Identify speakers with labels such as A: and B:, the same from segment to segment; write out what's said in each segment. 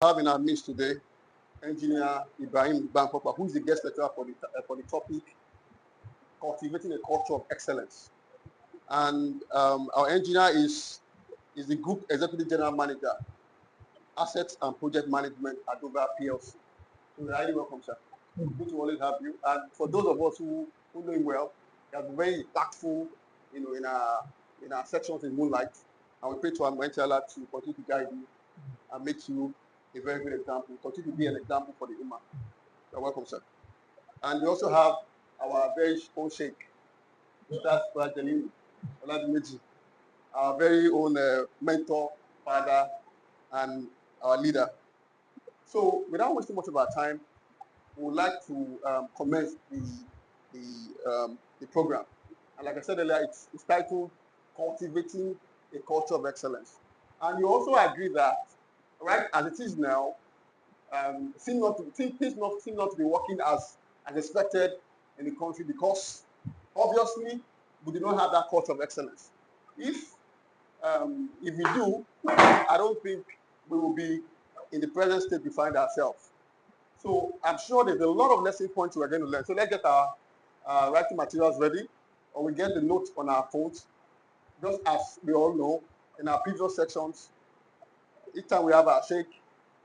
A: have in our midst today Engineer Ibrahim Bamgbopa, who is the guest lecturer for the topic Cultivating a Culture of Excellence. And our engineer is the Group Executive General Manager, Assets and Project Management at Dover PLC. So you're highly welcome, sir. Good to always have you. And for those of us who know him well, he has been very impactful, in our sections in Moonlight. And we pray to Almighty Allah to continue to guide you and make you a very good example. Continue to be an example for the Ummah. You're welcome, sir. And we also have our very own Sheikh, Mr. Jalil Oladimeji, our very own mentor, father, and our leader. So, without wasting much of our time, we would like to commence the program. And like I said earlier, it's titled Cultivating a Culture of Excellence. And you also agree that, right as it is now, things seem not to be working as expected in the country, because obviously we do not have that culture of excellence. If we do, I don't think we will be in the present state we find ourselves. So I'm sure there's a lot of lesson points we're going to learn. So let's get our writing materials ready, or we get the notes on our phones. Just as we all know, in our previous sections, each time we have our Sheikh,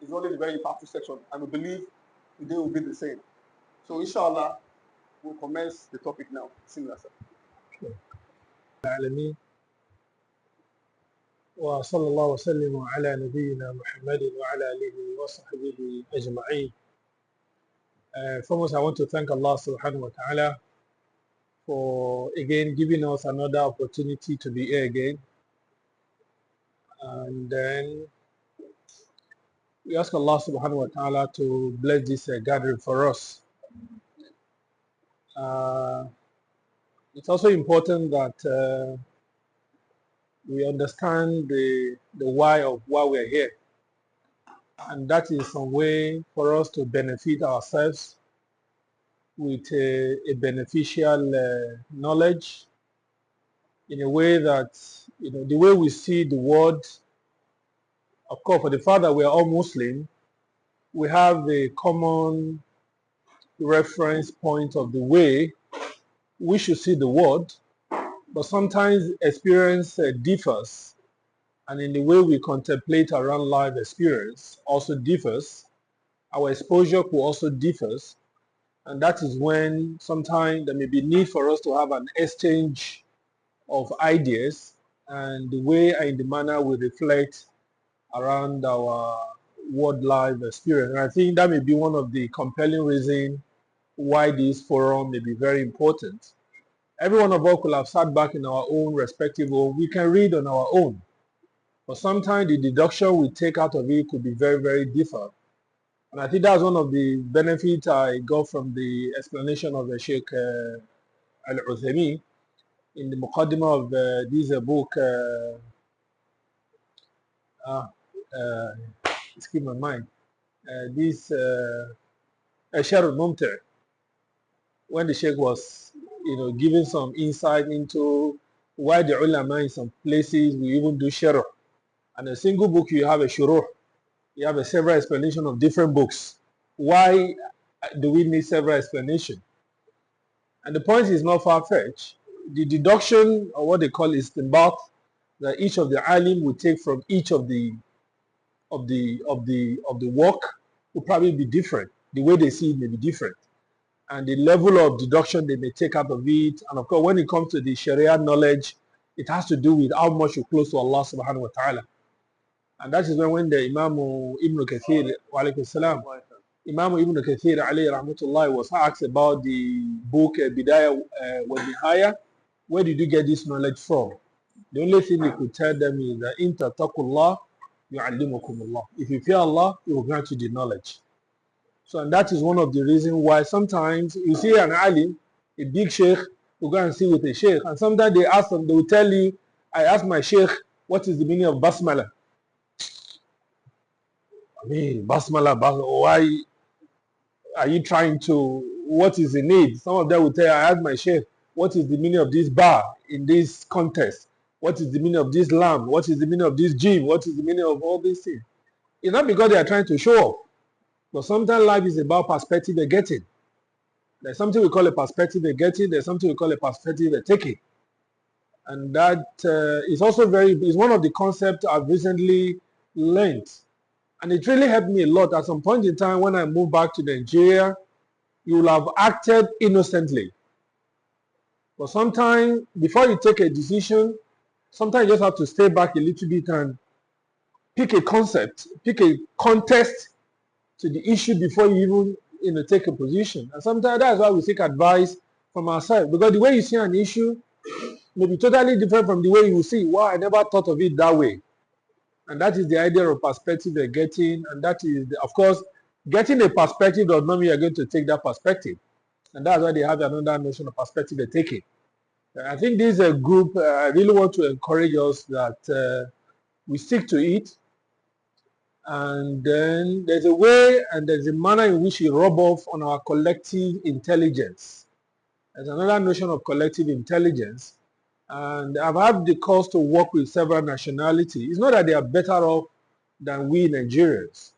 A: it's always a very impactful section, and we believe today will be the same. So inshallah, we'll commence the topic now. Similar, sir.
B: وصلى الله وسلم على نبينا محمد وعلى آله وصحبه أجمعين. Foremost, I want to thank Allah subhanahu wa ta'ala for again giving us another opportunity to be here again. And then we ask Allah subhanahu wa ta'ala to bless this gathering for us. It's also important that we understand the why of why we're here. And that is some way for us to benefit ourselves with a beneficial knowledge, in a way that, the way we see the world. Of course, for the fact that we are all Muslim, we have a common reference point of the way we should see the world, but sometimes experience differs, and in the way we contemplate around life experience also differs. Our exposure could also differs, and that is when sometimes there may be need for us to have an exchange of ideas and the way and the manner we reflect around our world life experience. And I think that may be one of the compelling reasons why this forum may be very important. Every one of us could have sat back in our own respective home. We can read on our own, but sometimes the deduction we take out of it could be very, very different. And I think that's one of the benefits I got from the explanation of the Sheikh Al-Uthaymi in the Muqaddimah of this book. Skip my mind. This Ashar al-Mumti', when the Sheikh was, giving some insight into why the ulama in some places we even do sharh. And a single book you have a shuruh. You have a several explanation of different books. Why do we need several explanations? And the point is not far-fetched. The deduction, or what they call istinbat, that each of the alim will take from each of the work will probably be different. The way they see it may be different, and the level of deduction they may take out of it. And of course, when it comes to the Sharia knowledge, it has to do with how much you're close to Allah subhanahu wa ta'ala. And that is when the Imam Ibn Kathir, wa alaykum salam, Imam Ibn Kathir alayhi rahmatullah, was asked about the book Bidayah wa Nihaya. Where did you get this knowledge from? The only thing he could tell them is that in tattaqullah yu'allimukumullah. If you fear Allah, He will grant you the knowledge. So, and that is one of the reasons why sometimes you see an alim, a big sheikh, who go and see with a sheikh, and sometimes they ask them, they will tell you, I asked my sheikh, what is the meaning of basmala? I mean, basmala, why are you trying to, what is the need? Some of them will tell you, I asked my sheikh, what is the meaning of this bar in this contest? What is the meaning of this lamb? What is the meaning of this gym? What is the meaning of all these things? It's not because they are trying to show off, but sometimes life is about perspective they're getting. There's something we call a perspective they're getting, there's something we call a perspective they're taking. And that is also is one of the concepts I've recently learned. And it really helped me a lot. At some point in time, when I moved back to Nigeria, you will have acted innocently. But sometimes, before you take a decision, sometimes you just have to stay back a little bit and pick a concept, pick a context to the issue before you even take a position. And sometimes that's why we seek advice from ourselves. Because the way you see an issue may be totally different from the way you see, wow, I never thought of it that way. And that is the idea of perspective they're getting. And that is, of course, getting a perspective does not mean you're going to take that perspective. And that's why they have another notion of perspective they're taking. I think this is a group, I really want to encourage us that we stick to it. And then there's a way and there's a manner in which we rub off on our collective intelligence. There's another notion of collective intelligence. And I've had the cause to work with several nationalities. It's not that they are better off than we Nigerians,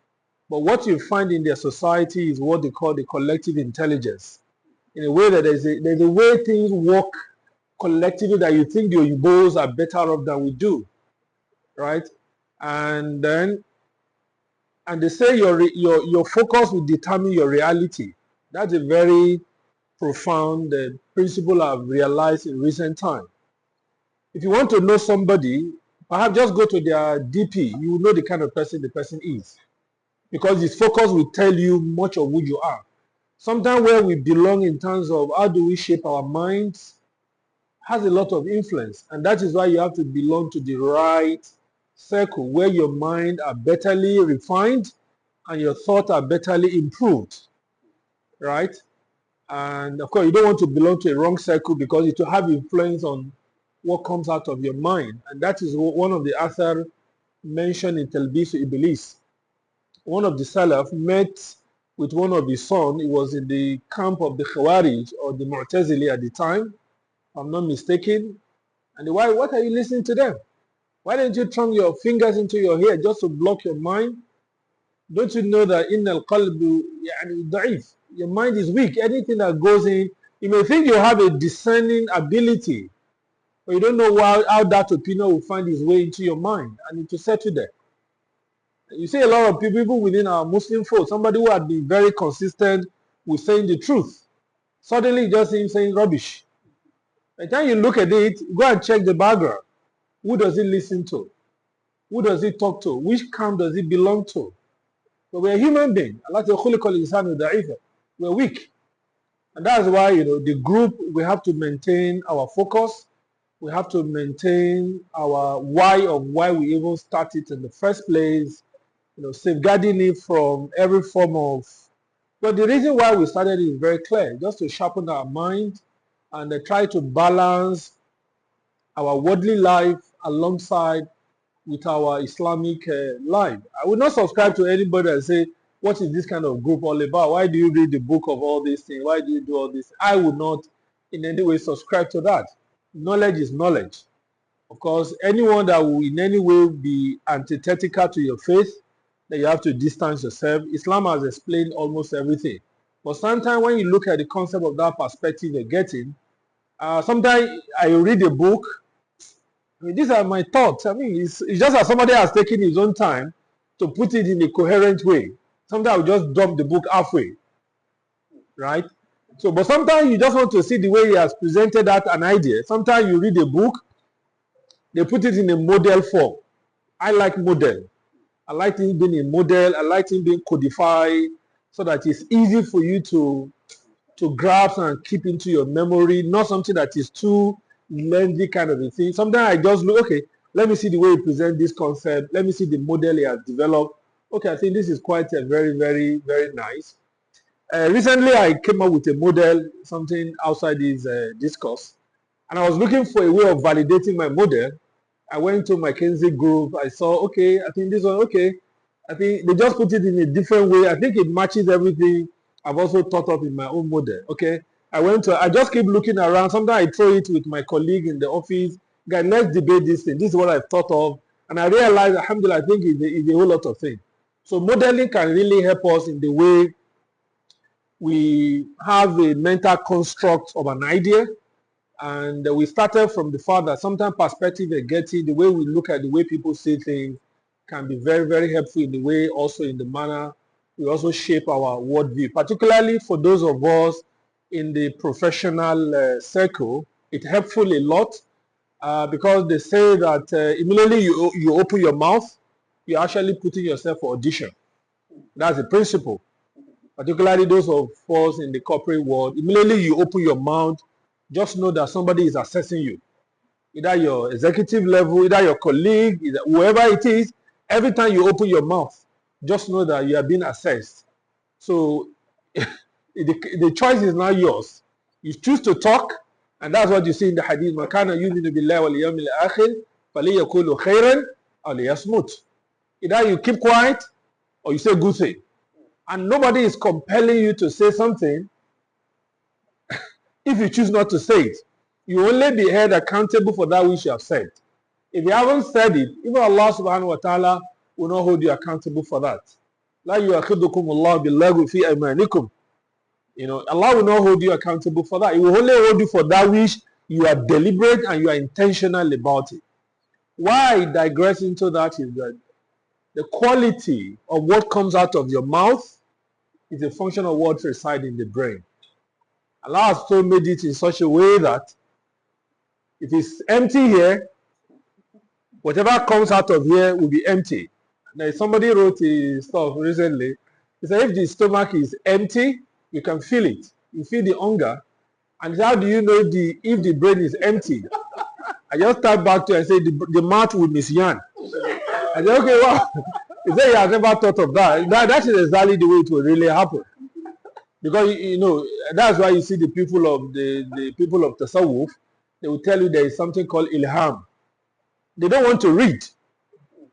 B: but what you find in their society is what they call the collective intelligence. In a way that there's a way things work collectively that you think the Oyibos are better off than we do, right? And they say your focus will determine your reality. That's a very profound principle I've realized in recent time. If you want to know somebody, perhaps just go to their DP. You will know the kind of person the person is. Because his focus will tell you much of who you are. Sometimes where we belong in terms of how do we shape our minds has a lot of influence. And that is why you have to belong to the right circle where your mind are betterly refined and your thoughts are betterly improved. Right? And of course, you don't want to belong to a wrong circle because it will have influence on what comes out of your mind. And that is one of the Athar mentioned in Talbis Iblis. One of the Salaf met with one of his sons. He was in the camp of the Khawarij or the Mu'tazili at the time, if I'm not mistaken. And the wife, what are you listening to them? Why don't you turn your fingers into your hair just to block your mind? Don't you know that in al-qalbu da'if? Your mind is weak. Anything that goes in, you may think you have a discerning ability, but you don't know how that opinion will find its way into your mind and it will settle there. You see a lot of people within our Muslim folk, somebody who had been very consistent with saying the truth, suddenly just saying rubbish. By the time you look at it, go and check the background. Who does he listen to? Who does he talk to? Which camp does he belong to? But we're human beings. We're weak. And that's why, the group, we have to maintain our focus. We have to maintain our why of why we even started in the first place, safeguarding it from every form of. But the reason why we started is very clear, just to sharpen our mind and try to balance our worldly life alongside with our Islamic life. I would not subscribe to anybody and say, what is this kind of group all about? Why do you read the book of all these things? Why do you do all this? I would not in any way subscribe to that. Knowledge is knowledge. Of course, anyone that will in any way be antithetical to your faith, then you have to distance yourself. Islam has explained almost everything. But sometimes when you look at the concept of that perspective you're getting, sometimes I read a book. I mean, these are my thoughts. I mean, it's just that somebody has taken his own time to put it in a coherent way. Sometimes I will just drop the book halfway, right? So, but sometimes you just want to see the way he has presented that an idea. Sometimes you read a book, they put it in a model form. I like model. I like things being a model. I like things being codified so that it's easy for you to grasp and keep into your memory, not something that is too lengthy kind of a thing. Sometimes I just look, okay, let me see the way he presents this concept. Let me see the model he has developed. Okay, I think this is quite a very, very, very nice. Recently, I came up with a model, something outside this discourse, and I was looking for a way of validating my model. I went to my McKinsey group. I saw, okay, I think this one, okay. I think they just put it in a different way. I think it matches everything I've also thought of in my own model, okay. I just keep looking around. Sometimes I throw it with my colleague in the office. Guys, let's debate this thing. This is what I've thought of. And I realized, alhamdulillah, I think it's a whole lot of things. So modeling can really help us in the way we have a mental construct of an idea, and we started from the fact that sometimes perspective and getting the way we look at the way people see things can be very, very helpful in the way also in the manner we also shape our worldview, particularly for those of us in the professional circle. It's helpful a lot because they say that immediately you open your mouth, you're actually putting yourself for audition. That's the principle. Particularly those of us in the corporate world, immediately you open your mouth, just know that somebody is assessing you. Either your executive level, either your colleague, either whoever it is, every time you open your mouth, just know that you are being assessed. So the choice is now yours. You choose to talk, and that's what you see in the hadith. مَا كَانَ يُؤْمِنُ بِاللَّهِ وَالْيَوْمِ الْآخِرِ فَلْيَقُولُ خَيْرًا أَوْ لِيَصْمُتْ. Either you keep quiet or you say good thing. And nobody is compelling you to say something if you choose not to say it. You will only be held accountable for that which you have said. If you haven't said it, even Allah subhanahu wa ta'ala will not hold you accountable for that. لَا يُؤَخِذُكُمُ اللَّهُ بِاللَّغْوِ فِي أَيْمَانِكُمْ. Allah will not hold you accountable for that. He will only hold you for that which you are deliberate and you are intentional about it. Why I digress into that is that the quality of what comes out of your mouth is a function of what resides in the brain. Allah has so made it in such a way that if it's empty here, whatever comes out of here will be empty. Now, somebody wrote a stuff recently. He said if the stomach is empty, you can feel it. You feel the hunger. And how do you know if the brain is empty? I just start back to and say the mouth will misyan. I said, okay, well, he said he has never thought of that. That is exactly the way it will really happen. Because that's why you see the people of the people of Tasawwuf, they will tell you there is something called ilham. They don't want to read,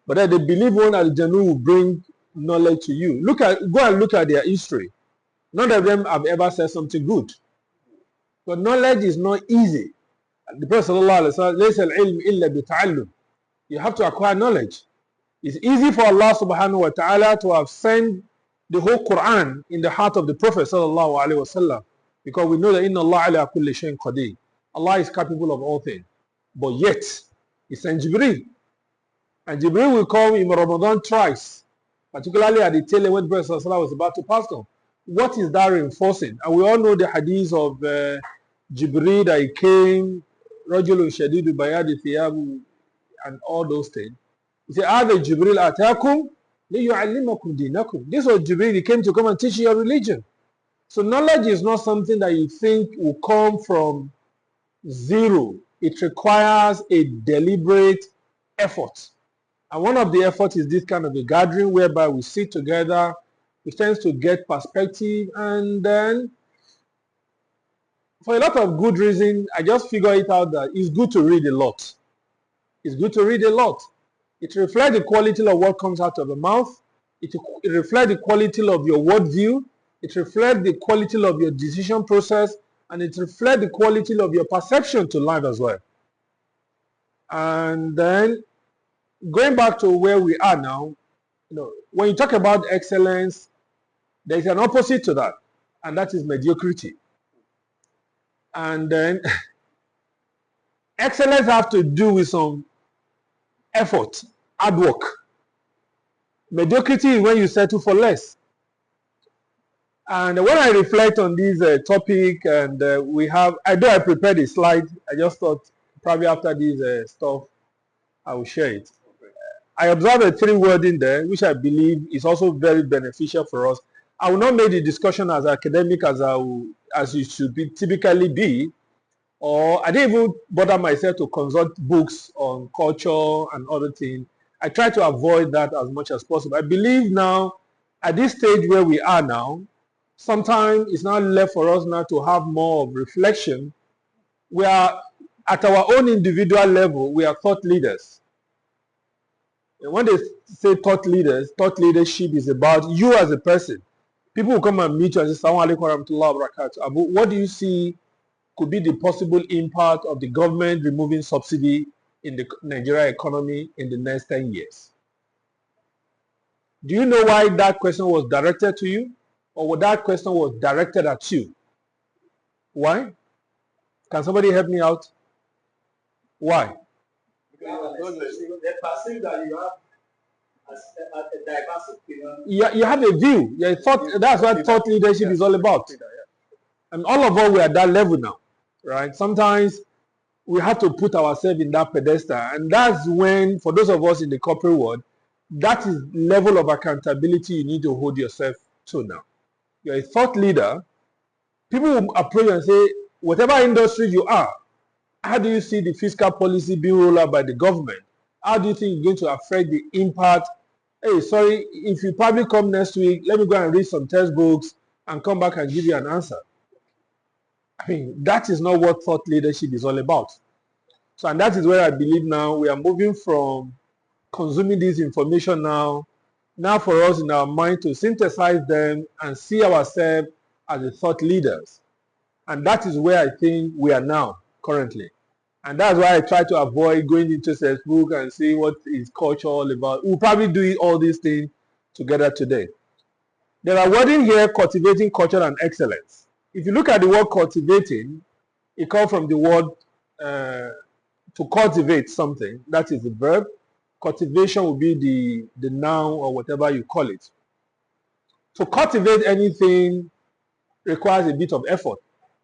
B: but then they believe one al-Janu will bring knowledge to you. Go and look at their history. None of them have ever said something good. But knowledge is not easy. The Prophet ﷺ, you have to acquire knowledge. It's easy for Allah subhanahu wa ta'ala to have sent the whole Quran in the heart of the Prophet sallallahu alaihi wasallam, because we know that inna Allah ala kulli shayin qadir. Allah is capable of all things. But yet, He sent Jibreel. And Jibreel will come in Ramadan thrice, particularly at the tail end when the Prophet sallallahu alaihi wasallam was about to pass on. What is that reinforcing? And we all know the hadith of Jibreel that he came, Rajulun Shadidu Bayadi Thiyabu, and all those things. He said, Ada Jibreel Atakum, liyu'allimakum dinakum. This was Jibreel, he came to come and teach you your religion. So knowledge is not something that you think will come from zero. It requires a deliberate effort. And one of the efforts is this kind of a gathering whereby we sit together, we tend to get perspective, and then for a lot of good reason, I just figure it out that it's good to read a lot. It's good to read a lot. It reflects the quality of what comes out of the mouth. It reflects the quality of your worldview. It reflects the quality of your decision process, and it reflects the quality of your perception to life as well. And then going back to where we are now, when you talk about excellence, there is an opposite to that, and that is mediocrity. And then excellence has to do with some effort, hard work. Mediocrity is when you settle for less. And when I reflect on this topic, and I prepared a slide. I just thought probably after this stuff, I will share it. I observed a 3 word in there, which I believe is also very beneficial for us. I will not make the discussion as academic as it should typically be, or I didn't even bother myself to consult books on culture and other things. I try to avoid that as much as possible. I believe now, at this stage where we are now, sometimes it's now left for us now to have more of reflection. We are, at our own individual level, we are thought leaders. And when they say thought leaders, thought leadership is about you as a person. People will come and meet you and say, Assalamu Alaykum waramatullah wabarakaatuhu. What do you see could be the possible impact of the government removing subsidy in the Nigeria economy in the next 10 years? Do you know why that question was directed to you? Or that question was directed at you? Why? Can somebody help me out? Why?
C: Because they perceive that you have a diverse opinion.
B: You have a view. That's what thought leadership is all about. And all of us were at that level now, right? Sometimes we have to put ourselves in that pedestal. And that's when, for those of us in the corporate world, that is level of accountability you need to hold yourself to now. You're a thought leader. People will approach you and say, whatever industry you are, how do you see the fiscal policy being rolled out by the government? How do you think it's going to affect the impact? Hey, sorry, if you probably come next week, let me go and read some textbooks and come back and give you an answer. I mean, that is not what thought leadership is all about. So, and that is where I believe now we are moving from consuming this information now for us in our mind to synthesize them and see ourselves as the thought leaders. And that is where I think we are now currently. And that's why I try to avoid going into Facebook and see what is culture all about. We'll probably do all these things together today. There are words in here, cultivating culture and excellence. If you look at the word cultivating, it comes from the word to cultivate something. That is the verb. Cultivation will be the noun or whatever you call it. To cultivate anything requires a bit of effort.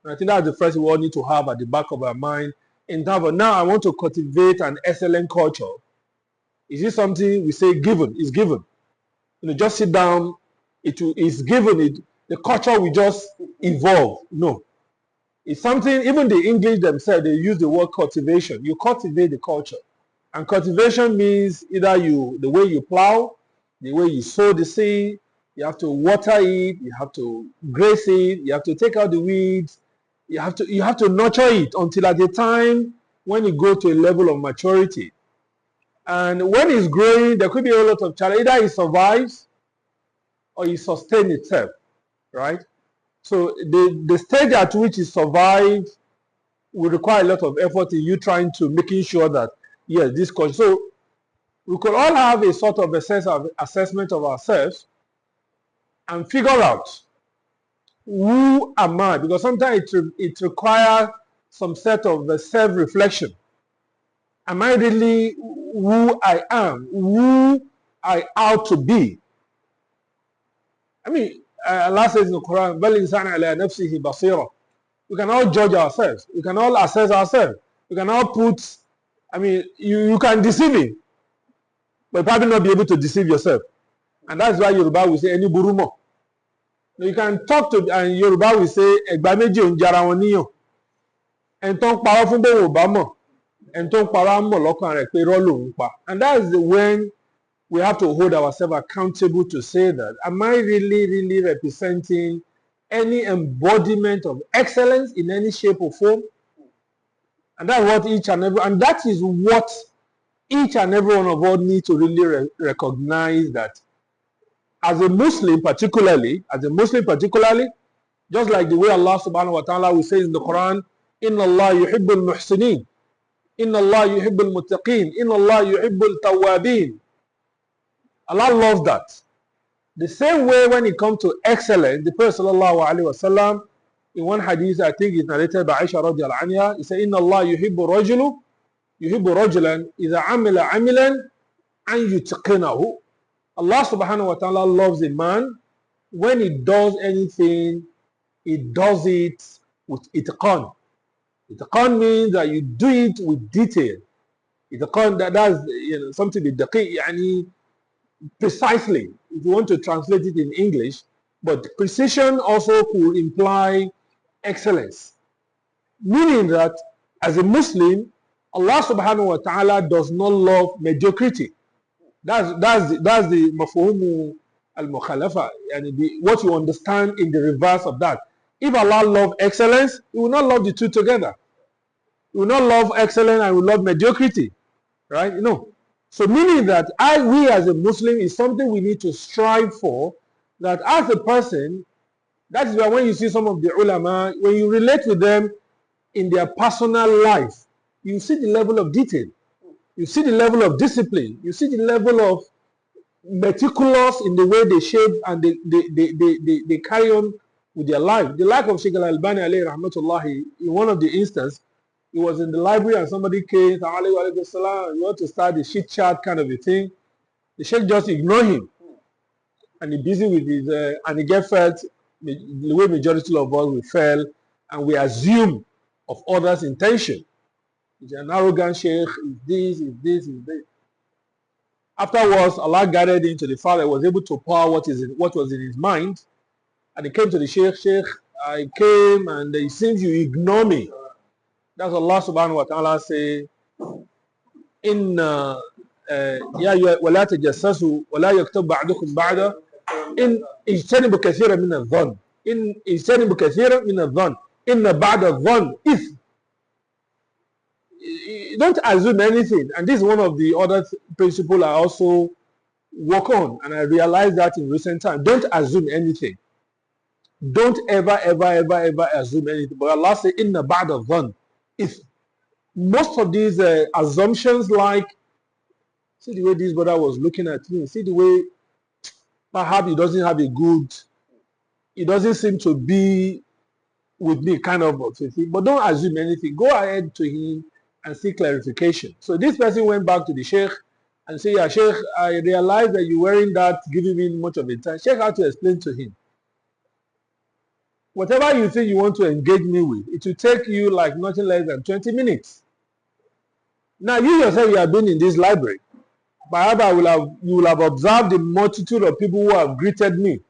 B: And I think that's the first thing we all need to have at the back of our mind. In terms of now, I want to cultivate an excellent culture. Is it something we say given? It's given. Just sit down. It's given. The culture will just evolve. No. It's something, even the English themselves, they use the word cultivation. You cultivate the culture. And cultivation means either the way you plow, the way you sow the seed, you have to water it, you have to graze it, you have to take out the weeds, you have to nurture it until at the time when it goes to a level of maturity. And when it's growing, there could be a lot of challenge. Either it survives or it sustains itself, right? So the stage at which it survives will require a lot of effort in you trying to making sure that, yes, this culture. So we could all have a sort of assessment of ourselves and figure out who am I? Because sometimes it requires some set of self-reflection. Am I really who I am? Who I ought to be? I mean, Allah says in the Quran, بَلْ إِنسَانَ عَلَى نَفْسِهِ بَصِيرًا. We can all judge ourselves. We can all assess ourselves. We can all you can deceive me, but probably not be able to deceive yourself. And that's why Yoruba will say, any burumo. You can talk to, and Yoruba will say, ẹgbà méjì ò ń jara wọn níyàn. Ẹni tó ń parọ́ fún bóun ò bá mọ̀. Ẹni tó ń parọ́ á mọ̀ lọ́kàn rẹ̀ pé irọ́ lòun pa. And that is when we have to hold ourselves accountable to say that, am I really, really representing any embodiment of excellence in any shape or form? And that's what that is what each and every one of us need to really recognize, that as a Muslim particularly, just like the way Allah subhanahu wa ta'ala will say in the Quran, Inna Allah yuhibbul muhsinin, Inna Allah yuhibbul muttaqin, Inna Allah yuhibbul tawwabin. Allah loves that. The same way when it comes to excellence, the Prophet sallallahu alaihi wasallam, in one hadith, I think it's narrated by Aisha radiyallahu anha, he said, Inna Allah yuhibbu rajulan idha amila amilan an yutqinahu. Allah subhanahu wa ta'ala loves a man when he does anything, he does it with itqan. Itqan means that you do it with detail. Itqan, that's something with daqiq, precisely, if you want to translate it in English, but precision also could imply excellence. Meaning that as a Muslim, Allah subhanahu wa ta'ala does not love mediocrity. That's the mafhumu al-mukhalafa, and what you understand in the reverse of that. If Allah loves excellence, He will not love the two together. He will not love excellence and will love mediocrity, right? So meaning that we as a Muslim is something we need to strive for, that as a person, that is why when you see some of the ulama, when you relate with them in their personal life, you see the level of detail, you see the level of discipline, you see the level of meticulous in the way they shape and they carry on with their life. The life of Sheikh Al-Albani alayhi rahmatullahi, in one of the instances, he was in the library and somebody came, alayhi salam, you want to start the chit chat kind of a thing. The Sheikh just ignored him. And he busy with his, and he get felt, the way majority of us we fell, and we assume of others' intention. He's an arrogant Sheikh, is this. Afterwards, Allah guided him to the Father, was able to pour what was in his mind. And he came to the Sheikh, I came and it seems you ignore me. That's Allah subhanahu wa ta'ala say, Inna ولا تجسسوا ولا يكتب بعضكم بعضا إن اجتنبوا كثيرا من الظن إن اجتنبوا كثيرا من الظن إن بعد الظن إثم. Don't assume anything, and this is one of the other principles I also work on, and I realized that in recent times. Don't assume anything. Don't ever assume anything. But Allah says, "Inna ba'da dhann." If most of these assumptions, like, see the way this brother was looking at me, see the way perhaps he doesn't have a good, he doesn't seem to be with me, kind of thing. But don't assume anything. Go ahead to him and seek clarification. So this person went back to the Sheikh and said, "Yeah, Sheikh, I realized that you weren't that giving me much of a time." Sheikh had to explain to him, whatever you think you want to engage me with, it will take you like nothing less than 20 minutes. Now you yourself, you have been in this library. Perhaps you will have observed the multitude of people who have greeted me.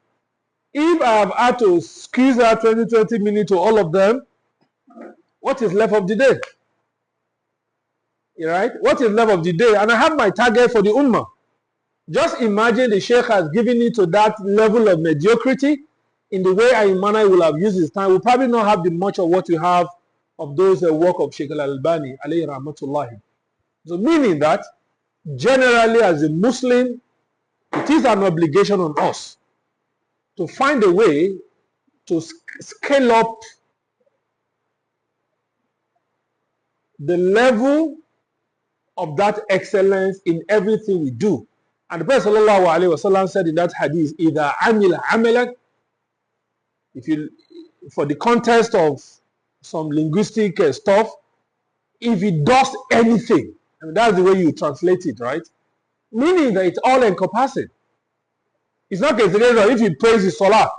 B: If I have had to squeeze out 20 minutes to all of them, what is left of the day? Right? What is left of the day? And I have my target for the Ummah. Just imagine the Sheikh has given it to that level of mediocrity in the way Imana will have used his time. We'll probably not have the much of what we have of those work of Sheikh Al-Albani, alayhi rahmatullahi. So meaning that, generally as a Muslim, it is an obligation on us to find a way to scale up the level of that excellence in everything we do. And the Prophet ﷺ said in that hadith, "Idha amila amalan," for the context of some linguistic stuff, if he does anything, and that's the way you translate it, right? Meaning that it's all encompassing. It's not a case of if he prays his salah,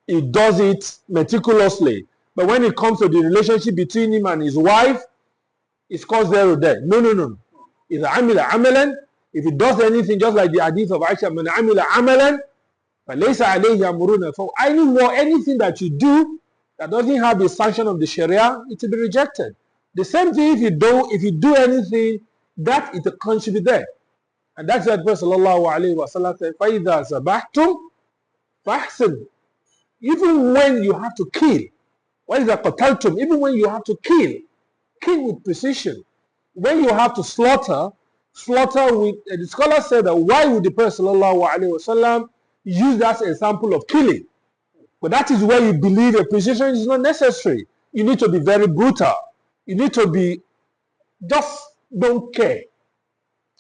B: he does it meticulously. But when it comes to the relationship between him and his wife, it's called zero there. No. If amila amalan, if he does anything, just like the hadith of Aisha, man amila amalan, falaysa alayhi amruna. For anything that you do that doesn't have the sanction of the Sharia, it will be rejected. The same thing if you do anything that it should be there. And that's what Prophet sallallahu alaihi wasallam said, فَإِذَا زَبَحْتُمْ فَأَحْسِنُوا. Even when you have to kill, وَإِذَا قَتَلْتُمْ, even when you have to kill with precision. When you have to slaughter with, the scholar said that why would the Prophet sallallahu alaihi wasallam use that as an example of killing? But that is where you believe a precision is not necessary. You need to be very brutal. You need to be, just don't care.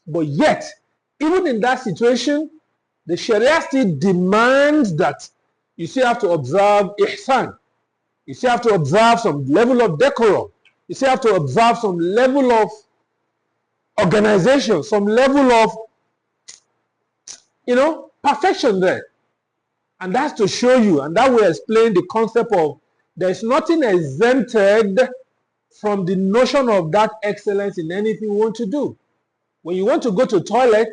B: But yet, even in that situation, the Sharia still demands that you still have to observe ihsan. You still have to observe some level of decorum. You still have to observe some level of organization, some level of, perfection there. And that's to show you, and that will explain the concept of there's nothing exempted from the notion of that excellence in anything you want to do. When you want to go to the toilet,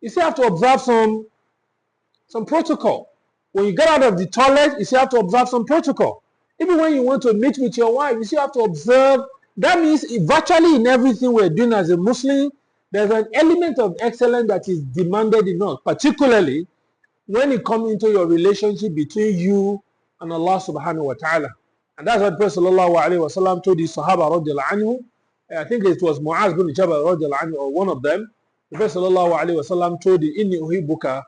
B: you still have to observe some protocol. When you get out of the toilet, you still have to observe some protocol. Even when you want to meet with your wife, you still have to observe. That means virtually in everything we're doing as a Muslim, there's an element of excellence that is demanded in us, particularly when it comes into your relationship between you and Allah subhanahu wa ta'ala. And that's what Prophet sallallahu alayhi wa sallam told the Sahaba radiallahu anhu. I think it was Mu'az bin Jabal radiallahu anhu, or one of them. The Prophet sallallahu alayhi wa sallam told him, "Inni uhibbuka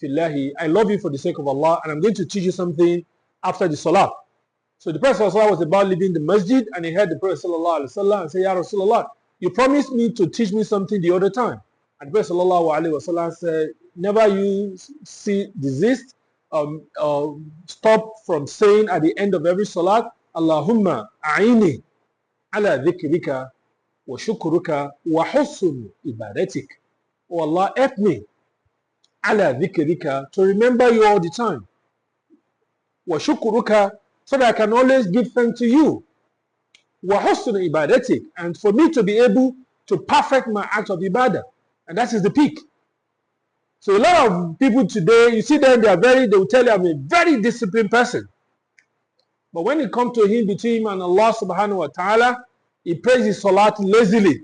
B: fillahi," I love you for the sake of Allah, and I'm going to teach you something after the salah. So the Prophet sallallahu alayhi wa sallam was about leaving the masjid, and he heard the Prophet sallallahu alayhi wa sallam and say, "Ya Rasulullah, you promised me to teach me something the other time." And the Prophet sallallahu alayhi wa sallam said, never you desist, stop from saying at the end of every salat, Allahumma a'ini ala dhikrika wa shukruka wa husn ibadatik. Oh Allah, help me ala dhikrika, to remember you all the time. Wa shukruka, so that I can always give thanks to you. Wa husn ibadatik, and for me to be able to perfect my act of ibadah. And that is the peak. So a lot of people today, you see them, they will tell you I'm a very disciplined person. But when it comes to him, between him and Allah subhanahu wa ta'ala, he prays his salat lazily.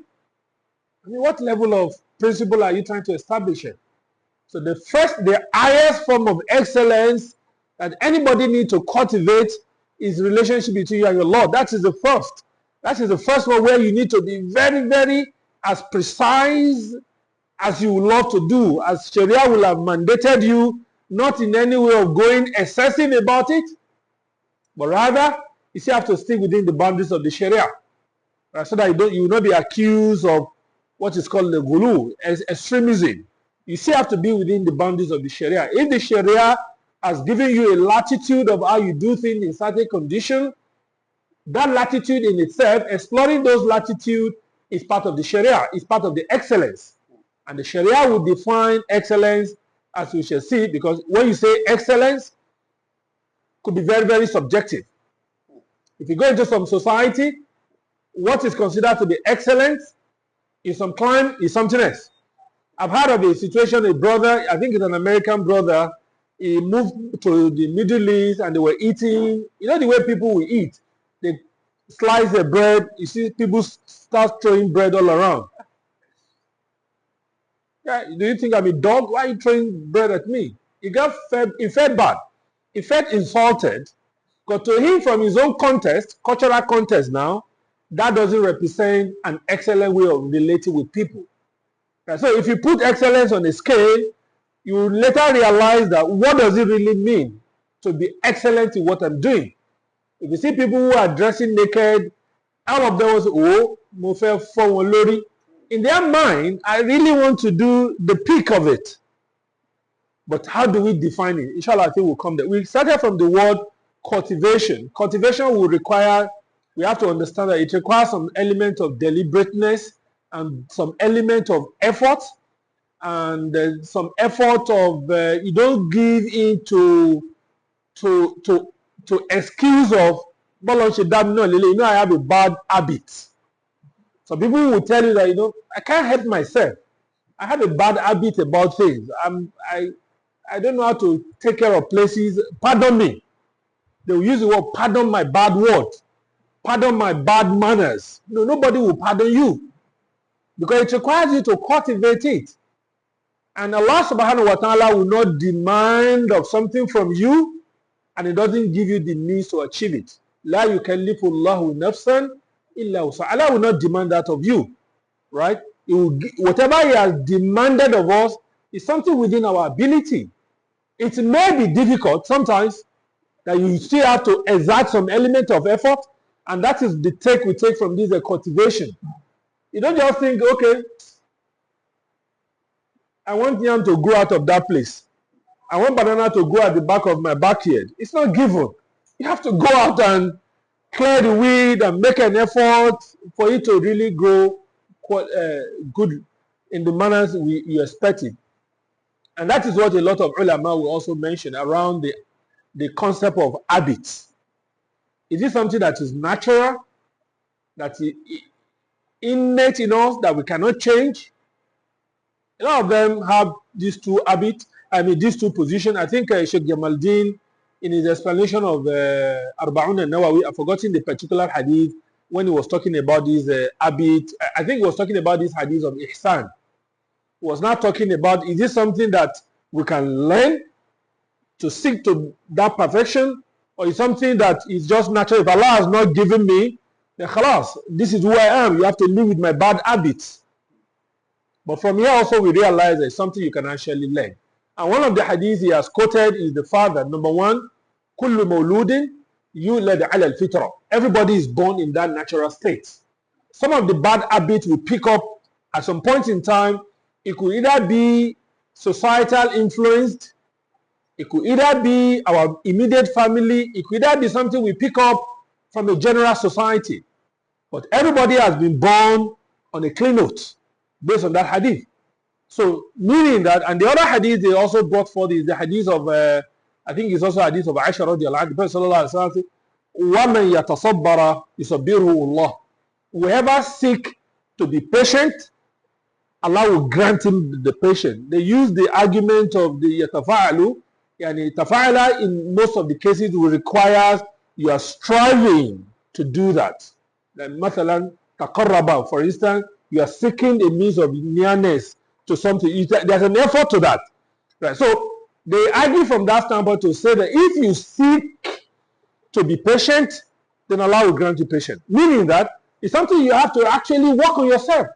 B: I mean, what level of principle are you trying to establish here? So the highest form of excellence that anybody needs to cultivate is the relationship between you and your Lord. That is the first. That is the first one where you need to be very, very as precise as you would love to do, as Sharia will have mandated you, not in any way of going excessive about it, but rather you still have to stick within the boundaries of the Sharia, right? So that you will not be accused of what is called the ghulu, as extremism. You still have to be within the boundaries of the Sharia. If the Sharia has given you a latitude of how you do things in certain conditions, that latitude in itself, exploring those latitudes, is part of the Sharia, is part of the excellence. And the Sharia will define excellence, as we shall see, because when you say excellence, could be very, very subjective. If you go into some society, what is considered to be excellent in some clime is something else. I've heard of a situation, a brother, I think it's an American brother, he moved to the Middle East and they were eating, you know the way people will eat. They slice the bread, you see people start throwing bread all around. Yeah, do you think I'm a dog? Why are you throwing bread at me? He felt bad. He felt insulted. Because to him, from his own context, cultural context now, that doesn't represent an excellent way of relating with people. Right? So if you put excellence on a scale, you will later realize that what does it really mean to be excellent in what I'm doing? If you see people who are dressing naked, all of them was, oh, mo fẹ́ fọ́ wọn lórí. In their mind, I really want to do the peak of it. But how do we define it? Inshallah, I think we'll come there. We started from the word cultivation. Cultivation will require, we have to understand that it requires some element of deliberateness and some element of effort and some effort of, you don't give in to excuse of, you know, I have a bad habit. Some people will tell you that, you know, I can't help myself. I have a bad habit about things. I don't know how to take care of places. Pardon me. They will use the word, pardon my bad word. Pardon my bad manners. No, nobody will pardon you. Because it requires you to cultivate it. And Allah subhanahu wa ta'ala will not demand of something from you and it doesn't give you the means to achieve it. La yukallifu Allahu nafsan illa wusa. Allah will not demand that of you, right? Whatever He has demanded of us is something within our ability. It may be difficult sometimes that you still have to exert some element of effort, and that is the take we take from this cultivation. You don't just think, okay, I want yam to grow out of that place. I want banana to grow at the back of my backyard. It's not given. You have to go out and clear the weed and make an effort for it to really grow good in the manners you expect it. And that is what a lot of ulama will also mention around the concept of habits. Is it something that is natural, that is innate in us, that we cannot change? A lot of them have these two habits, these two positions. I think Sheikh Jamaldeen, in his explanation of Arba'un al-Nawawi, I've forgotten the particular hadith, when he was talking about this habit, I think he was talking about this hadith of ihsan. He was not talking about, is this something that we can learn to seek to that perfection, or is something that is just natural? If Allah has not given me, then khalas, this is who I am. You have to live with my bad habits. But from here also we realize there's something you can actually learn. And one of the hadiths he has quoted is the fact that, number one, kullu mawludin yulad ala al-fitra. Everybody is born in that natural state. Some of the bad habits we pick up at some point in time. It could either be societal influenced. It could either be our immediate family. It could either be something we pick up from a general society. But everybody has been born on a clean note based on that hadith. So meaning that, and the other hadith they also brought forth is the hadith of, I think it's also a hadith of Aisha radiallahu anha. The Prophet sallallahu alaihi wasallam said, وَمَنْ يَتَصَبَّرَ يُصَبِّرُهُ اللَّهُ. Whoever seek to be patient, Allah will grant him the patience. They use the argument of the yatafa'alu. Yani tafa'ala in most of the cases will require you are striving to do that. Like mathalan taqarraba, for instance, you are seeking a means of nearness to something. There's an effort to that. Right? So they argue from that standpoint to say that if you seek to be patient, then Allah will grant you patience. Meaning that it's something you have to actually work on yourself.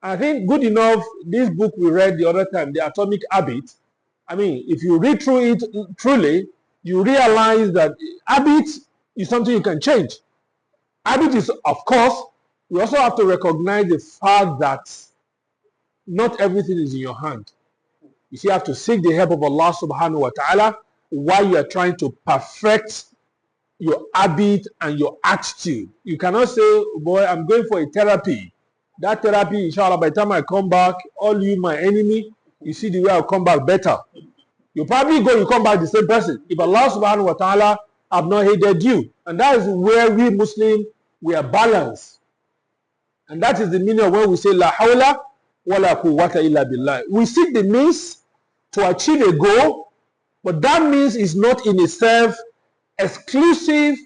B: I think good enough, this book we read the other time, The Atomic Habit, I mean, if you read through it truly, you realize that habit is something you can change. Habit is, of course, we also have to recognize the fact that not everything is in your hand. You see, you have to seek the help of Allah subhanahu wa ta'ala while you are trying to perfect your habit and your attitude. You cannot say, boy, I'm going for a therapy. That therapy, inshallah, by the time I come back, all you, my enemy, you see the way I'll come back better. You probably go, you come back the same person. If Allah subhanahu wa ta'ala have not hated you. And that is where we Muslims, we are balanced. And that is the meaning of when we say, La hawla wa la quwwata illa billah. We seek the means to achieve a goal, but that means is not in itself exclusive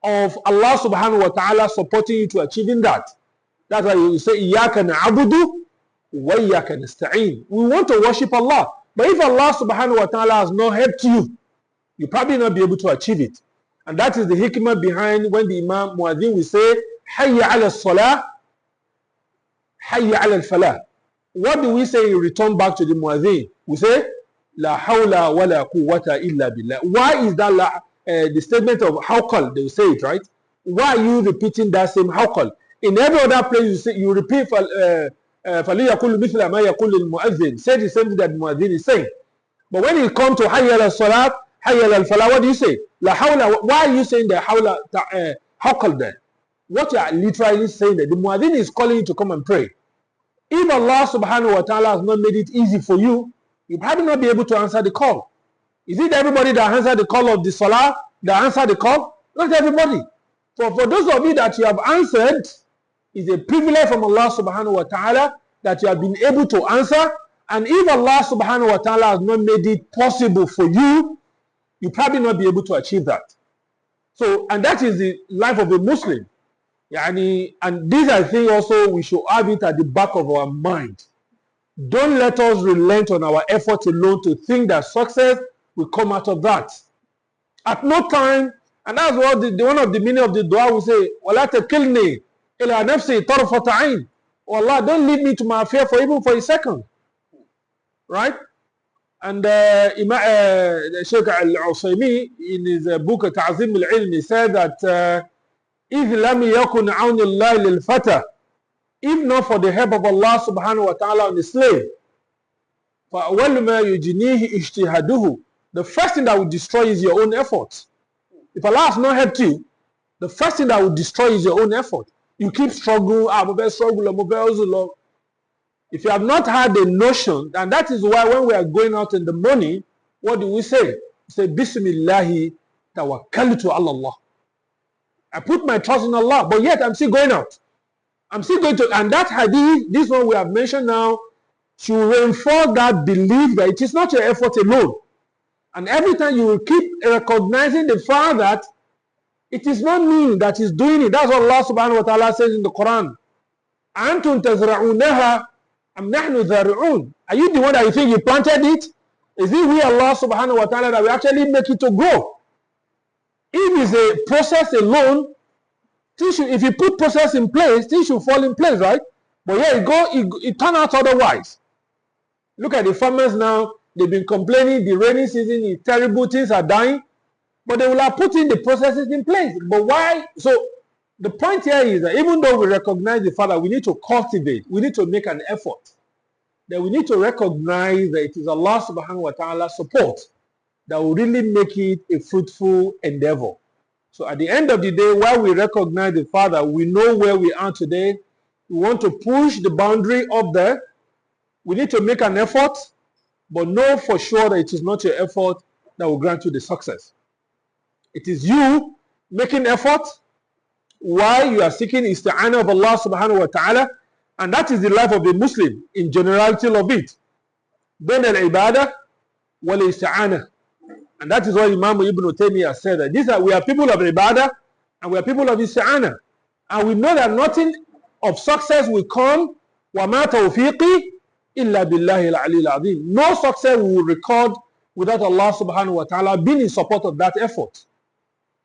B: of Allah subhanahu wa ta'ala supporting you to achieving that. That's why you say, Iyaka na'budu wa iyaka nasta'in. We want to worship Allah. But if Allah subhanahu wa ta'ala has not helped you, you probably not be able to achieve it. And that is the hikmah behind when the Imam Muadhin will say, Hayya ala salah, Hayya ala al-falah. What do we say in return back to the Muadhin? We say, La hawla wa la quwwata illa billah. Why is that the statement of hawqal? They will say it, right? Why are you repeating that same hawqal? In every other place you say, you repeat فَلِيَقُلُ مِثْلَ مَا يَقُلُ الْمُؤَذِّنِ. Say the same thing that the Muadhin is saying. But when you come to Hayya al-Salat, Hayya al-Falah, what do you say? La hawla. Why are you saying the hawqal there? What you are literally saying that the Muadhin is calling you to come and pray. If Allah subhanahu wa ta'ala has not made it easy for you, you probably not be able to answer the call. Is it everybody that answer the call of the salah that answer the call? Not everybody. For those of you that you have answered, it's a privilege from Allah subhanahu wa ta'ala that you have been able to answer. And if Allah subhanahu wa ta'ala has not made it possible for you, you probably not be able to achieve that. So, and that is the life of a Muslim. And this I think also we should have it at the back of our mind. Don't let us relent on our effort alone to think that success will come out of that. At no time, and that's what one of the meaning of the dua will say, وَلَا تَكِلْنِي إِلَى نَفْسِي طَرْفَةَ عَيْنٍ. Oh Allah, don't leave me to my affair for even for a second. Right? And Sheikh Al-Usaymi, in his book Ta'zim al-Ilm, he said that إِذْ لَمْ يَكُنْ عَوْنِ اللَّهِ لِلْفَتَى. If not for the help of Allah subhanahu wa ta'ala on the slave, فَأَوَلُ مَا يُجْنِيهِ اجْتِهَادُهُ. The first thing that will destroy is your own effort. If Allah has not helped you, the first thing that will destroy is your own effort. You keep struggling, if you have not had a notion, and that is why when we are going out in the morning, what do we say? We say, Bismillahi tawakkaltu ala Allah. I put my trust in Allah, but yet I'm still going out. I'm still going to, and that hadith, this one we have mentioned now, should reinforce that belief that it is not your effort alone. And every time you will keep recognizing the fact that it is not me that is doing it. That's what Allah subhanahu wa ta'ala says in the Quran. أَنْتُمْ تَزْرَعُونَهَا أَمْ نَحْنُ ذَارِعُونَ. Are you the one that you think you planted it? Is it we, Allah subhanahu wa ta'ala, that we actually make it to grow? If it's a process alone, if you put process in place, things should fall in place, right? But here it turned out otherwise. Look at the farmers now. They've been complaining the rainy season is terrible, things are dying. But they will have put in the processes in place. But why? So the point here is that even though we recognize the fact that we need to cultivate, we need to make an effort. then we need to recognize that it is Allah subhanahu wa ta'ala's support that will really make it a fruitful endeavor. So at the end of the day, while we recognize the fact that we know where we are today, we want to push the boundary up there. We need to make an effort, but know for sure that it is not your effort that will grant you the success. It is you making effort while you are seeking isti'anah of Allah subhanahu wa ta'ala, and that is the life of a Muslim in generality of it. Bain al-ibadah wal isti'anah. And that is what Imam Ibn Taymiyyah said, that we are people of ibadah and we are people of isti'anah. And we know that nothing of success will come وَمَا تَوْفِيقِي إِلَّا بِاللَّهِ الْعَلِيِّ الْعَظِيمِ. No success will record without Allah subhanahu wa ta'ala being in support of that effort.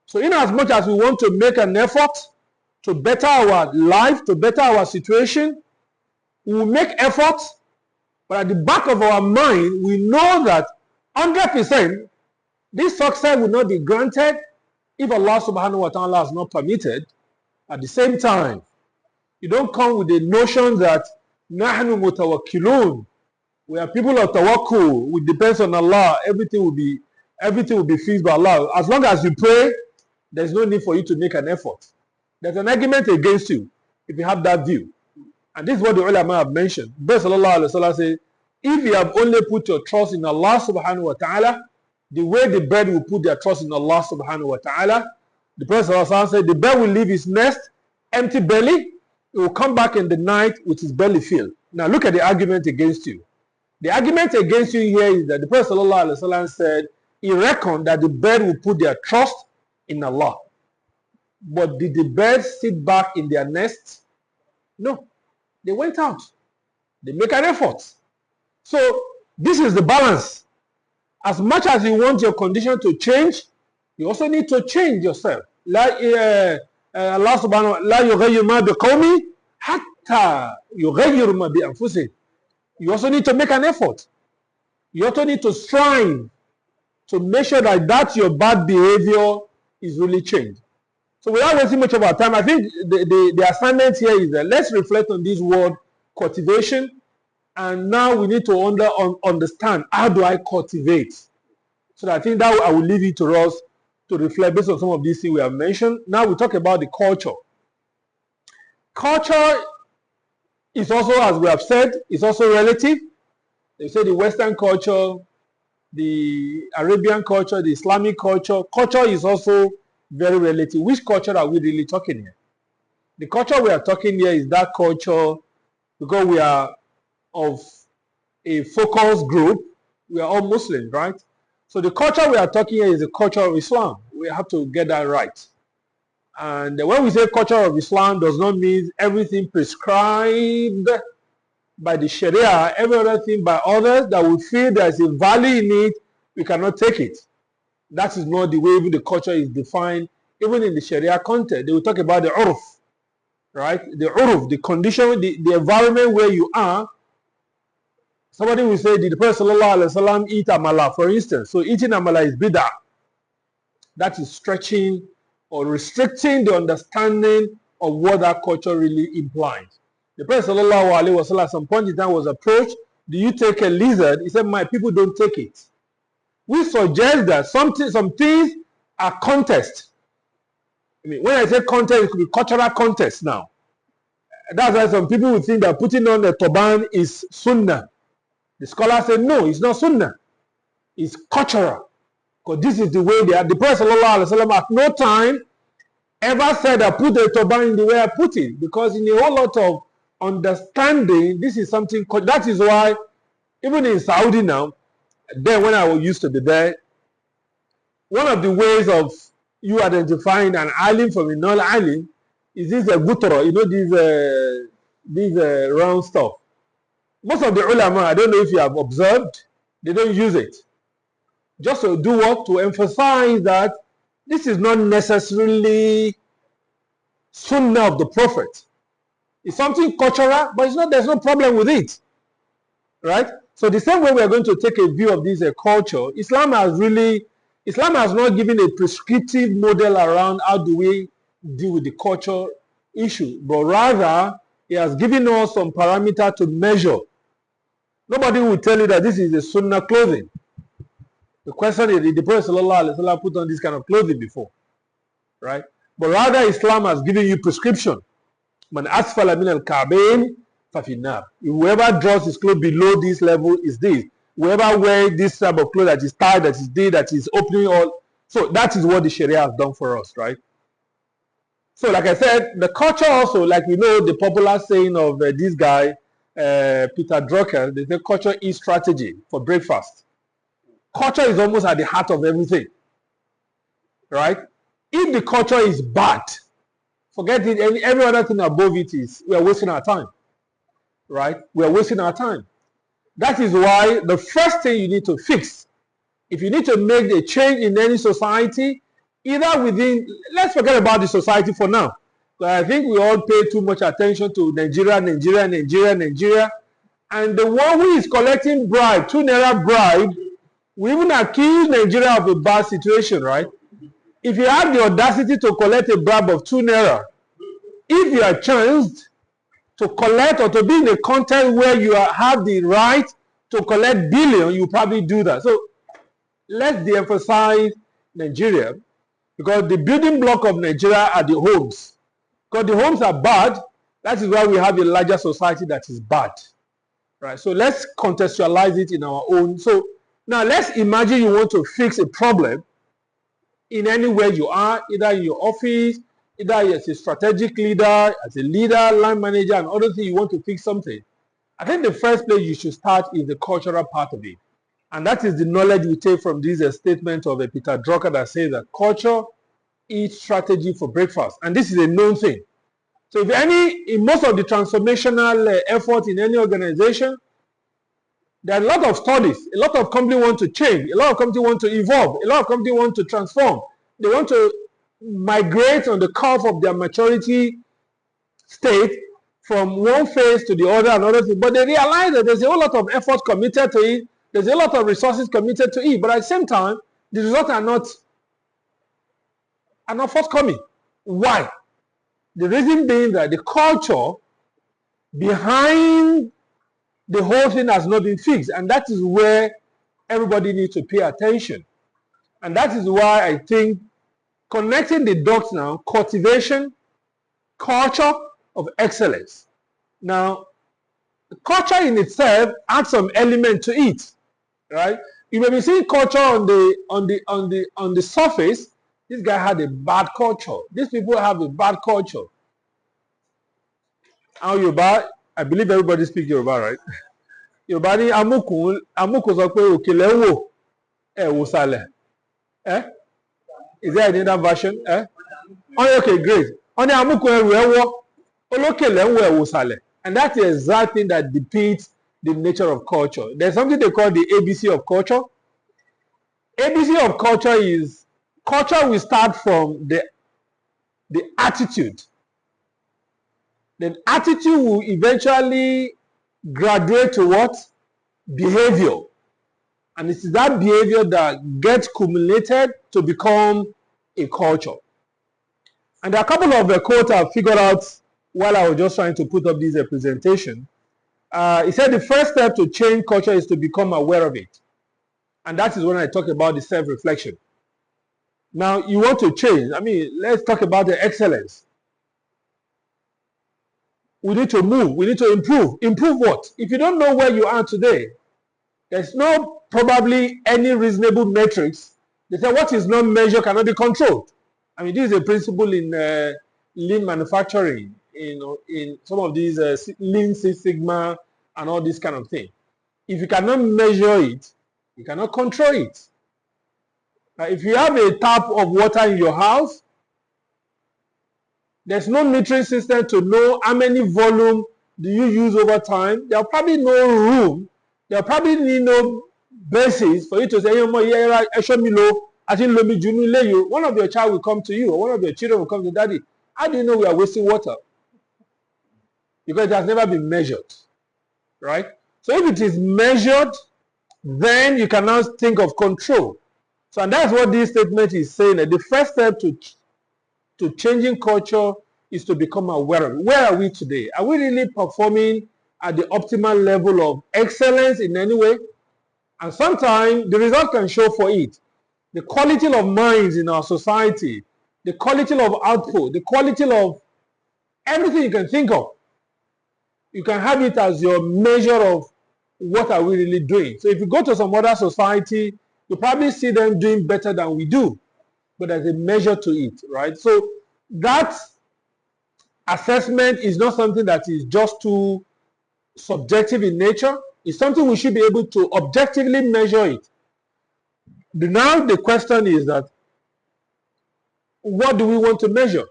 B: So in as much as we want to make an effort to better our life, to better our situation, we will make efforts, but at the back of our mind, we know that 100% this success will not be granted if Allah subhanahu wa ta'ala has not permitted. At the same time, you don't come with the notion that nahnu mutawakkilun, we are people of tawakkul, we depend on Allah, everything will be fixed by Allah. As long as you pray, there's no need for you to make an effort. There's an argument against you if you have that view. And this is what the ulama have mentioned. Prophet sallallahu alaihi wasallam says, if you have only put your trust in Allah subhanahu wa ta'ala, the way the bird will put their trust in Allah subhanahu wa ta'ala, the Prophet sallallahu alaihi wasallam said, the bird will leave his nest empty belly, it will come back in the night with his belly filled. Now look at the argument against you. The argument against you here is that the Prophet sallallahu alaihi wasallam said, he reckoned that the bird will put their trust in Allah. But did the birds sit back in their nests? No. They went out. They make an effort. So this is the balance. As much as you want your condition to change, you also need to change yourself. Allah subhanahu wa ta'ala, la yughayyiru ma biqawmi hatta yughayyiru ma bi anfusihim. You also need to make an effort. You also need to strive to make sure that your bad behavior is really changed. So without wasting much of our time, I think the assignment here is that let's reflect on this word cultivation, and now we need to understand, how do I cultivate? So I think that I will leave it to us to reflect based on some of these things we have mentioned. Now we talk about the culture. Culture is also, as we have said, is also relative. They say the Western culture, the Arabian culture, the Islamic culture. Culture is also very relative. Which culture are we really talking here? The culture we are talking here is that culture, because we are of a focused group, we are all Muslims, right? So the culture we are talking here is the culture of Islam. We have to get that right. And when we say culture of Islam, does not mean everything prescribed by the Sharia, every other thing by others that we feel there is a value in it, we cannot take it. That is not the way even the culture is defined. Even in the Sharia context, they will talk about the urf, right? The urf, the condition, the environment where you are. Somebody will say, did the Prophet ﷺ eat amala, for instance? So eating amala is bid'ah. That is stretching or restricting the understanding of what that culture really implies. The Prophet ﷺ at some point in time was approached, do you take a lizard? He said, my people don't take it. We suggest that some things are contest. I mean, when I say contest, it could be cultural contest now. That's why some people would think that putting on the turban is sunnah. The scholars say, no, it's not sunnah. It's cultural. Because this is the way they are. The Prophet ﷺ at no time ever said, I put the turban in the way I put it. Because in a whole lot of understanding, this is something, that is why, even in Saudi now, then when I used to be there, one of the ways of you identifying an alim from a non-alim is this gutara, you know, these round stuff. Most of the ulama, I don't know if you have observed, they don't use it. Just to do what? To emphasize that this is not necessarily sunnah of the Prophet. It's something cultural, but it's not, there's no problem with it. Right? So the same way we are going to take a view of this culture, Islam has not given a prescriptive model around how do we deal with the culture issue, but rather it has given us some parameter to measure Nobody will tell you that this is a sunnah clothing. The question is, did the Prophet ﷺ put on this kind of clothing before? Right? But rather, Islam has given you prescription. Man asfala min al-ka'bayn fafinnar. Whoever draws his clothes below this level is this. Whoever wears this type of clothes that is tied, that is this, that is opening all. So that is what the Sharia has done for us, right? So like I said, the culture also, like we know the popular saying of this guy, Peter Drucker, they say culture is strategy for breakfast. Culture is almost at the heart of everything, right? If the culture is bad, forget it, every other thing above it is, we are wasting our time, right? We are wasting our time. That is why the first thing you need to fix, if you need to make a change in any society, either within, let's forget about the society for now. But I think we all pay too much attention to Nigeria, and the one who is collecting bribe, 2 naira bribe, we even accuse Nigeria of a bad situation, right? If you have the audacity to collect a bribe of 2 naira, if you are chanced to collect or to be in a context where you have the right to collect billion, you probably do that. So let's de-emphasize Nigeria, because the building block of Nigeria are the homes. Because the homes are bad, that is why we have a larger society that is bad. Right? So let's contextualize it in our own. So now let's imagine you want to fix a problem in anywhere you are, either in your office, either as a strategic leader, as a leader, line manager, and other things, you want to fix something. I think the first place you should start is the cultural part of it. And that is the knowledge we take from this statement of Peter Drucker that says that culture is strategy for breakfast. And this is a known thing. So if in most of the transformational efforts in any organization, there are a lot of studies, a lot of companies want to change, a lot of companies want to evolve, a lot of companies want to transform. They want to migrate on the curve of their maturity state from one phase to the other and other thing. But they realize that there's a whole lot of effort committed to it, there's a lot of resources committed to it, but at the same time, the results are not forthcoming. Why? The reason being that the culture behind the whole thing has not been fixed, and that is where everybody needs to pay attention. And that is why I think connecting the dots now, cultivation, culture of excellence. Now, the culture in itself adds some element to it, right? You may be seeing culture on the surface. This guy had a bad culture. These people have a bad culture. How Yoruba? I believe everybody speaks Yoruba, right? Yoruba ni amukun sọ pé òkèlè ń wò ẹ wò sàlẹ̀. Is there another version? Okay, great. Ó ní amukun ẹrù ẹ wọ́ olókèlè ń wò ẹ wò sàlẹ̀. And that's the exact thing that depicts the nature of culture. There's something they call the ABC of culture. ABC of culture is culture will start from the attitude. Then attitude will eventually graduate to what? Behavior. And it's that behavior that gets accumulated to become a culture. And there are a couple of quotes I've figured out while I was just trying to put up this presentation. He said the first step to change culture is to become aware of it. And that is when I talk about the self-reflection. Now, you want to change. I mean, let's talk about the excellence. We need to move. We need to improve. Improve what? If you don't know where you are today, there's no probably any reasonable metrics. They say what is not measured cannot be controlled. I mean, this is a principle in lean manufacturing, in some of these Lean Six Sigma and all this kind of thing. If you cannot measure it, you cannot control it. Now, if you have a tap of water in your house, there's no metering system to know how many volume do you use over time. There'll probably no room. There'll probably need no basis for you to say, one of your child will come to you, or one of your children will come to daddy. How do you know we are wasting water? Because it has never been measured, right? So if it is measured, then you can now think of control. So and that's what this statement is saying. That the first step to changing culture is to become aware of it. Where are we today? Are we really performing at the optimal level of excellence in any way. And sometimes the result can show for it. The quality of minds in our society, the quality of output, the quality of everything you can think of. You can have it as your measure of what are we really doing. So if you go to some other society, you probably see them doing better than we do, but there's a measure to it, right? So that assessment is not something that is just too subjective in nature. It's something we should be able to objectively measure it. Now the question is that, what do we want to measure,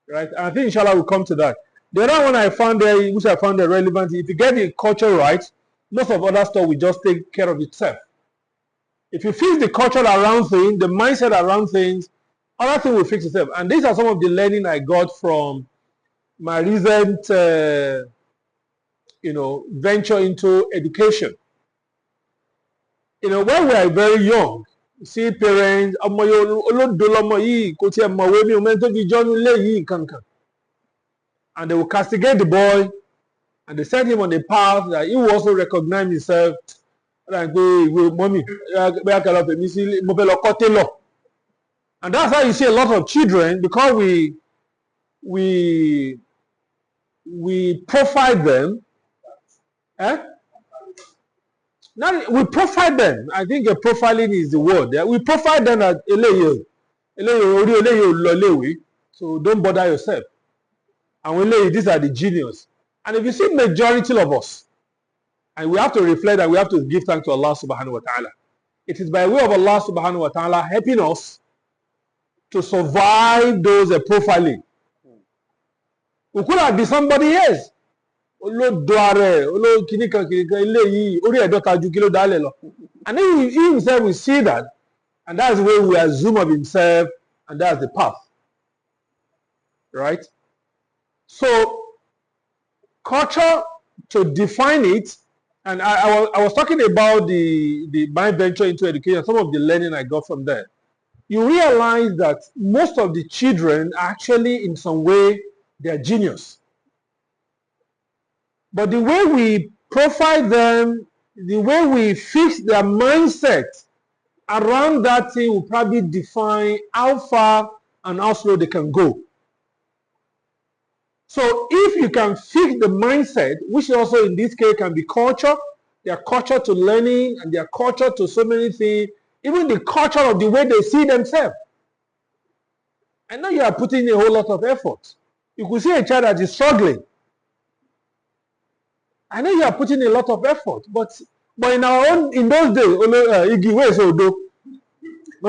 B: right? And I think inshallah we'll come to that. The other one I found there, which I found relevant, if you get the culture right, most of other stuff will just take care of itself. If you fix the culture around things, the mindset around things, other things will fix itself. And these are some of the learning I got from my recent, venture into education. When we are very young, you see parents, and they will castigate the boy, and they set him on a path that he will also recognize himself. And that's how you see a lot of children, because we profile them. We profile them. I think profiling is the word. We profile them as so don't bother yourself. And these are the genius. And if you see majority of us, and we have to reflect and we have to give thanks to Allah subhanahu wa ta'ala. It is by way of Allah subhanahu wa ta'ala helping us to survive those profiling. We could have been somebody else. And then he himself will see that, and that's the way we assume of himself, and that's the path. Right? So, culture, to define it, and I was talking about my venture into education, some of the learning I got from there. You realize that most of the children actually, in some way, they are genius. But the way we profile them, the way we fix their mindset around that thing will probably define how far and how slow they can go. So if you can fix the mindset, which also in this case can be culture, their culture to learning and their culture to so many things, even the culture of the way they see themselves. I know you are putting in a whole lot of effort. You could see a child that is struggling. I know you are putting a lot of effort, but in those days, when we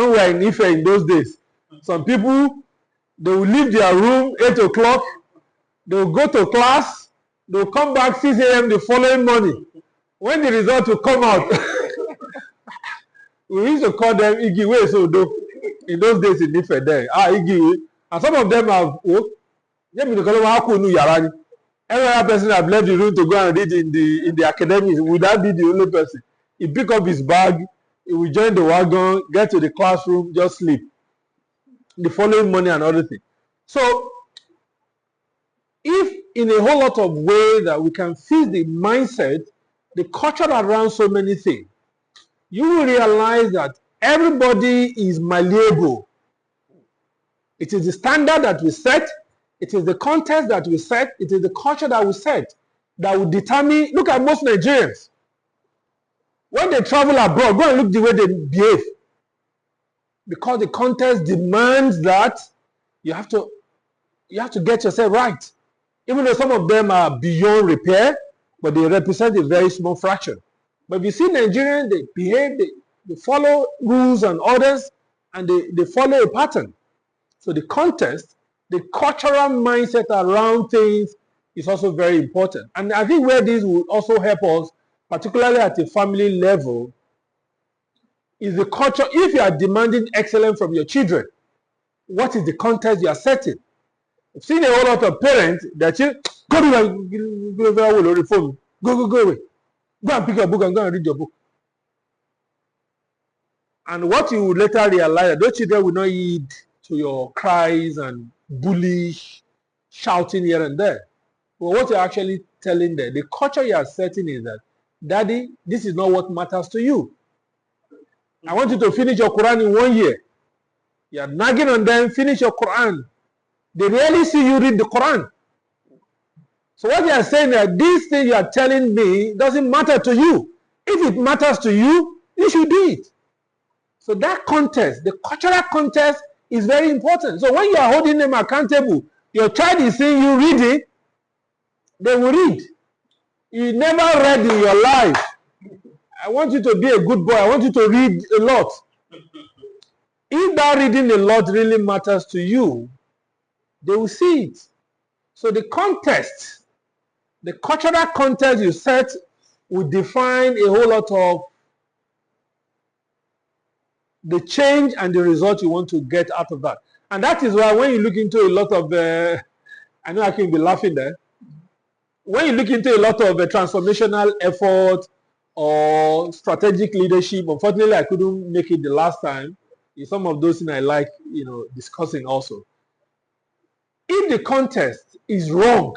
B: were in Ife in those days, some people, they will leave their room 8 o'clock, they will go to class, they will come back 6 a.m. the following morning. When the result will come out, we used to call them Igiwe Sodo in those days in Ife there. Igiwe. And some of them have, every other person have left the room to go and read in the academics. Would that be the only person? He pick up his bag, he will join the wagon, get to the classroom, just sleep. The following morning and other things. So, if in a whole lot of ways that we can fix the mindset, the culture around so many things, you will realize that everybody is malleable. It is the standard that we set. It is the context that we set. It is the culture that we set that will determine. Look at most Nigerians. When they travel abroad, go and look the way they behave. Because the context demands that you have to get yourself right. Even though some of them are beyond repair, but they represent a very small fraction. But if you see Nigerians, they behave, they follow rules and orders, and they follow a pattern. So the context, the cultural mindset around things is also very important. And I think where this will also help us, particularly at a family level, is the culture. If you are demanding excellence from your children, what is the context you are setting? I've seen a whole lot of parents that say, go away. Go and pick your book and go and read your book. And what you will later realize, those children will not heed to your cries and bullish shouting here and there. But what you're actually telling them, the culture you are setting is that, Daddy, this is not what matters to you. I want you to finish your Quran in 1 year. You're nagging on them, finish your Quran. They rarely see you read the Quran. So what you are saying that this thing you are telling me doesn't matter to you. If it matters to you, you should do it. So that context, the cultural context is very important. So when you are holding them accountable, your child is seeing you reading, they will read. You never read in your life. I want you to be a good boy. I want you to read a lot. If that reading a lot really matters to you, they will see it. So the context, the cultural context you set will define a whole lot of the change and the result you want to get out of that. And that is why when you look into a lot of, I know I can be laughing there, when you look into a lot of transformational effort or strategic leadership, unfortunately I couldn't make it the last time. Some of those things I like, discussing also. If the context is wrong,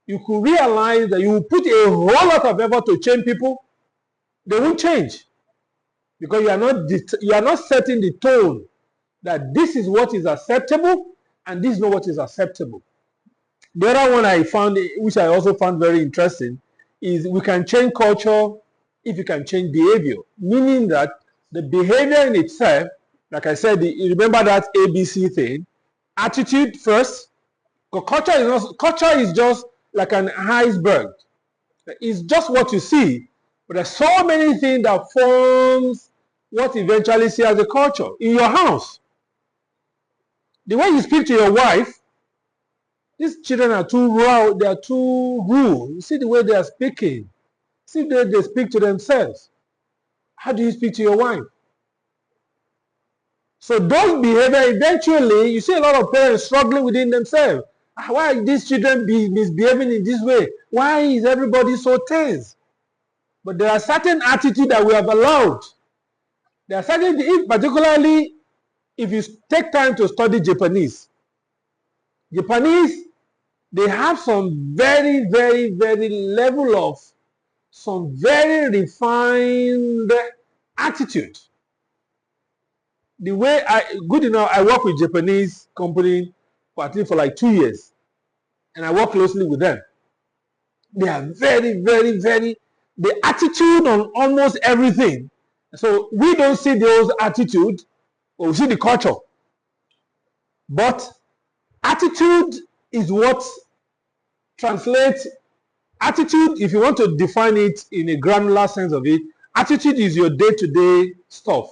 B: you could realize that you will put a whole lot of effort to change people, they won't change. Because you are not setting the tone that this is what is acceptable and this is not what is acceptable. The other one I found, which I also found very interesting, is we can change culture if you can change behavior. Meaning that the behavior in itself, like I said, you remember that ABC thing, attitude first. Because culture is just like an iceberg. It's just what you see, but there's so many things that forms what eventually see as a culture. In your house, the way you speak to your wife, these children are too raw, they are too rude. You see the way they are speaking. See the way they speak to themselves. How do you speak to your wife? So those behavior, eventually, you see a lot of parents struggling within themselves. Why are these children misbehaving in this way? Why is everybody so tense? But there are certain attitudes that we have allowed. There are certain, particularly if you take time to study Japanese, they have some very, very, very level of some very refined attitude. The way I work with Japanese company for at least for like 2 years, and I work closely with them. They are very, very, very, the attitude on almost everything. So we don't see those attitude, but we see the culture. But attitude is what translates. Attitude, if you want to define it in a granular sense of it, attitude is your day-to-day stuff,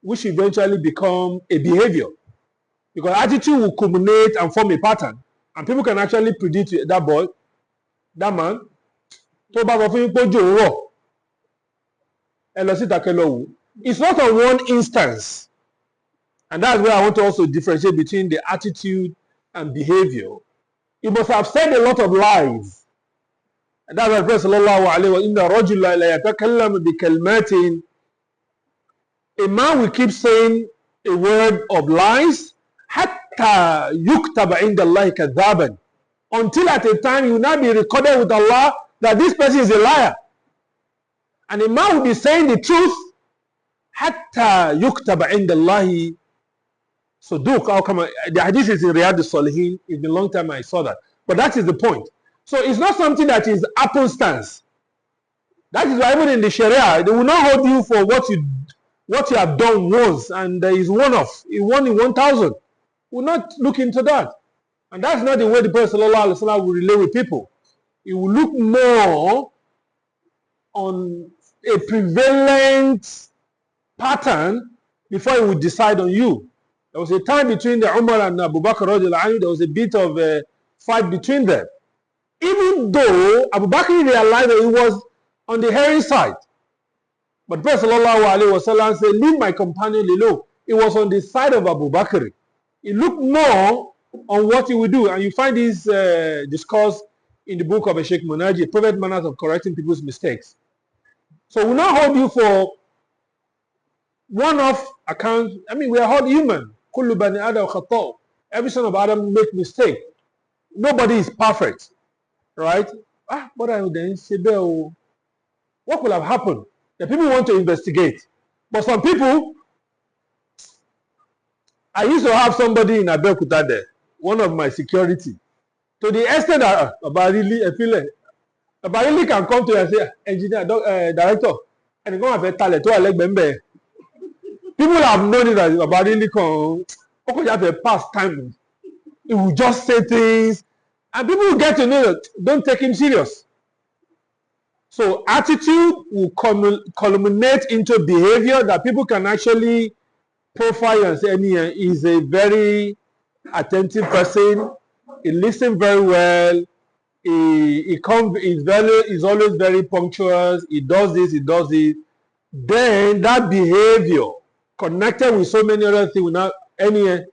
B: which eventually become a behavior. Because attitude will culminate and form a pattern. And people can actually predict that boy, that man, it's not on one instance. And that's where I want to also differentiate between the attitude and behavior. You must have said a lot of lies. And that's why the Prophet ﷺ, a man will keep saying a word of lies حتى يكتب عند الله كذابا, until at a time you will not be recorded with Allah that this person is a liar. And a man will be saying the truth حتى يكتب عند الله صدوق. The hadith is in Riyadh al-Salihin. It's been a long time I saw that. But that is the point. So it's not something that is happenstance. That is why even in the Sharia, they will not hold you for what you have done once, and there is one-off, 1 in 1,000. Will not look into that. And that's not the way the Prophet ﷺ will relate with people. He will look more on a prevalent pattern before he would decide on you. There was a time between the Umar and Abu Bakr, there was a bit of a fight between them. Even though Abu Bakr realized that he was on the erring side. But Prophet ﷺ said, leave my companion alone. It was on the side of Abu Bakr. He looked more on what he would do. And you find this discussed in the book of Sheikh Munaji, Prophet Manners of Correcting People's Mistakes. So we'll not hold you for one-off account. I mean, we are all human. Kullu bani Adam khata'. Every son of Adam make mistake. Nobody is perfect. right? But I then say, what could have happened? The people want to investigate. But some people, I used to have somebody in Abeokuta there, one of my security, to the extent that Really can come to you and say, engineer, director, and go have a talent to elect member. People have known it that Really can just a past time. He will just say things, and people will get to know that don't take him serious. So attitude will culminate into behavior that people can actually profile and say, he's a very attentive person. He listens very well. He's always very punctual. He does this, he does it. Then that behavior connected with so many other things without any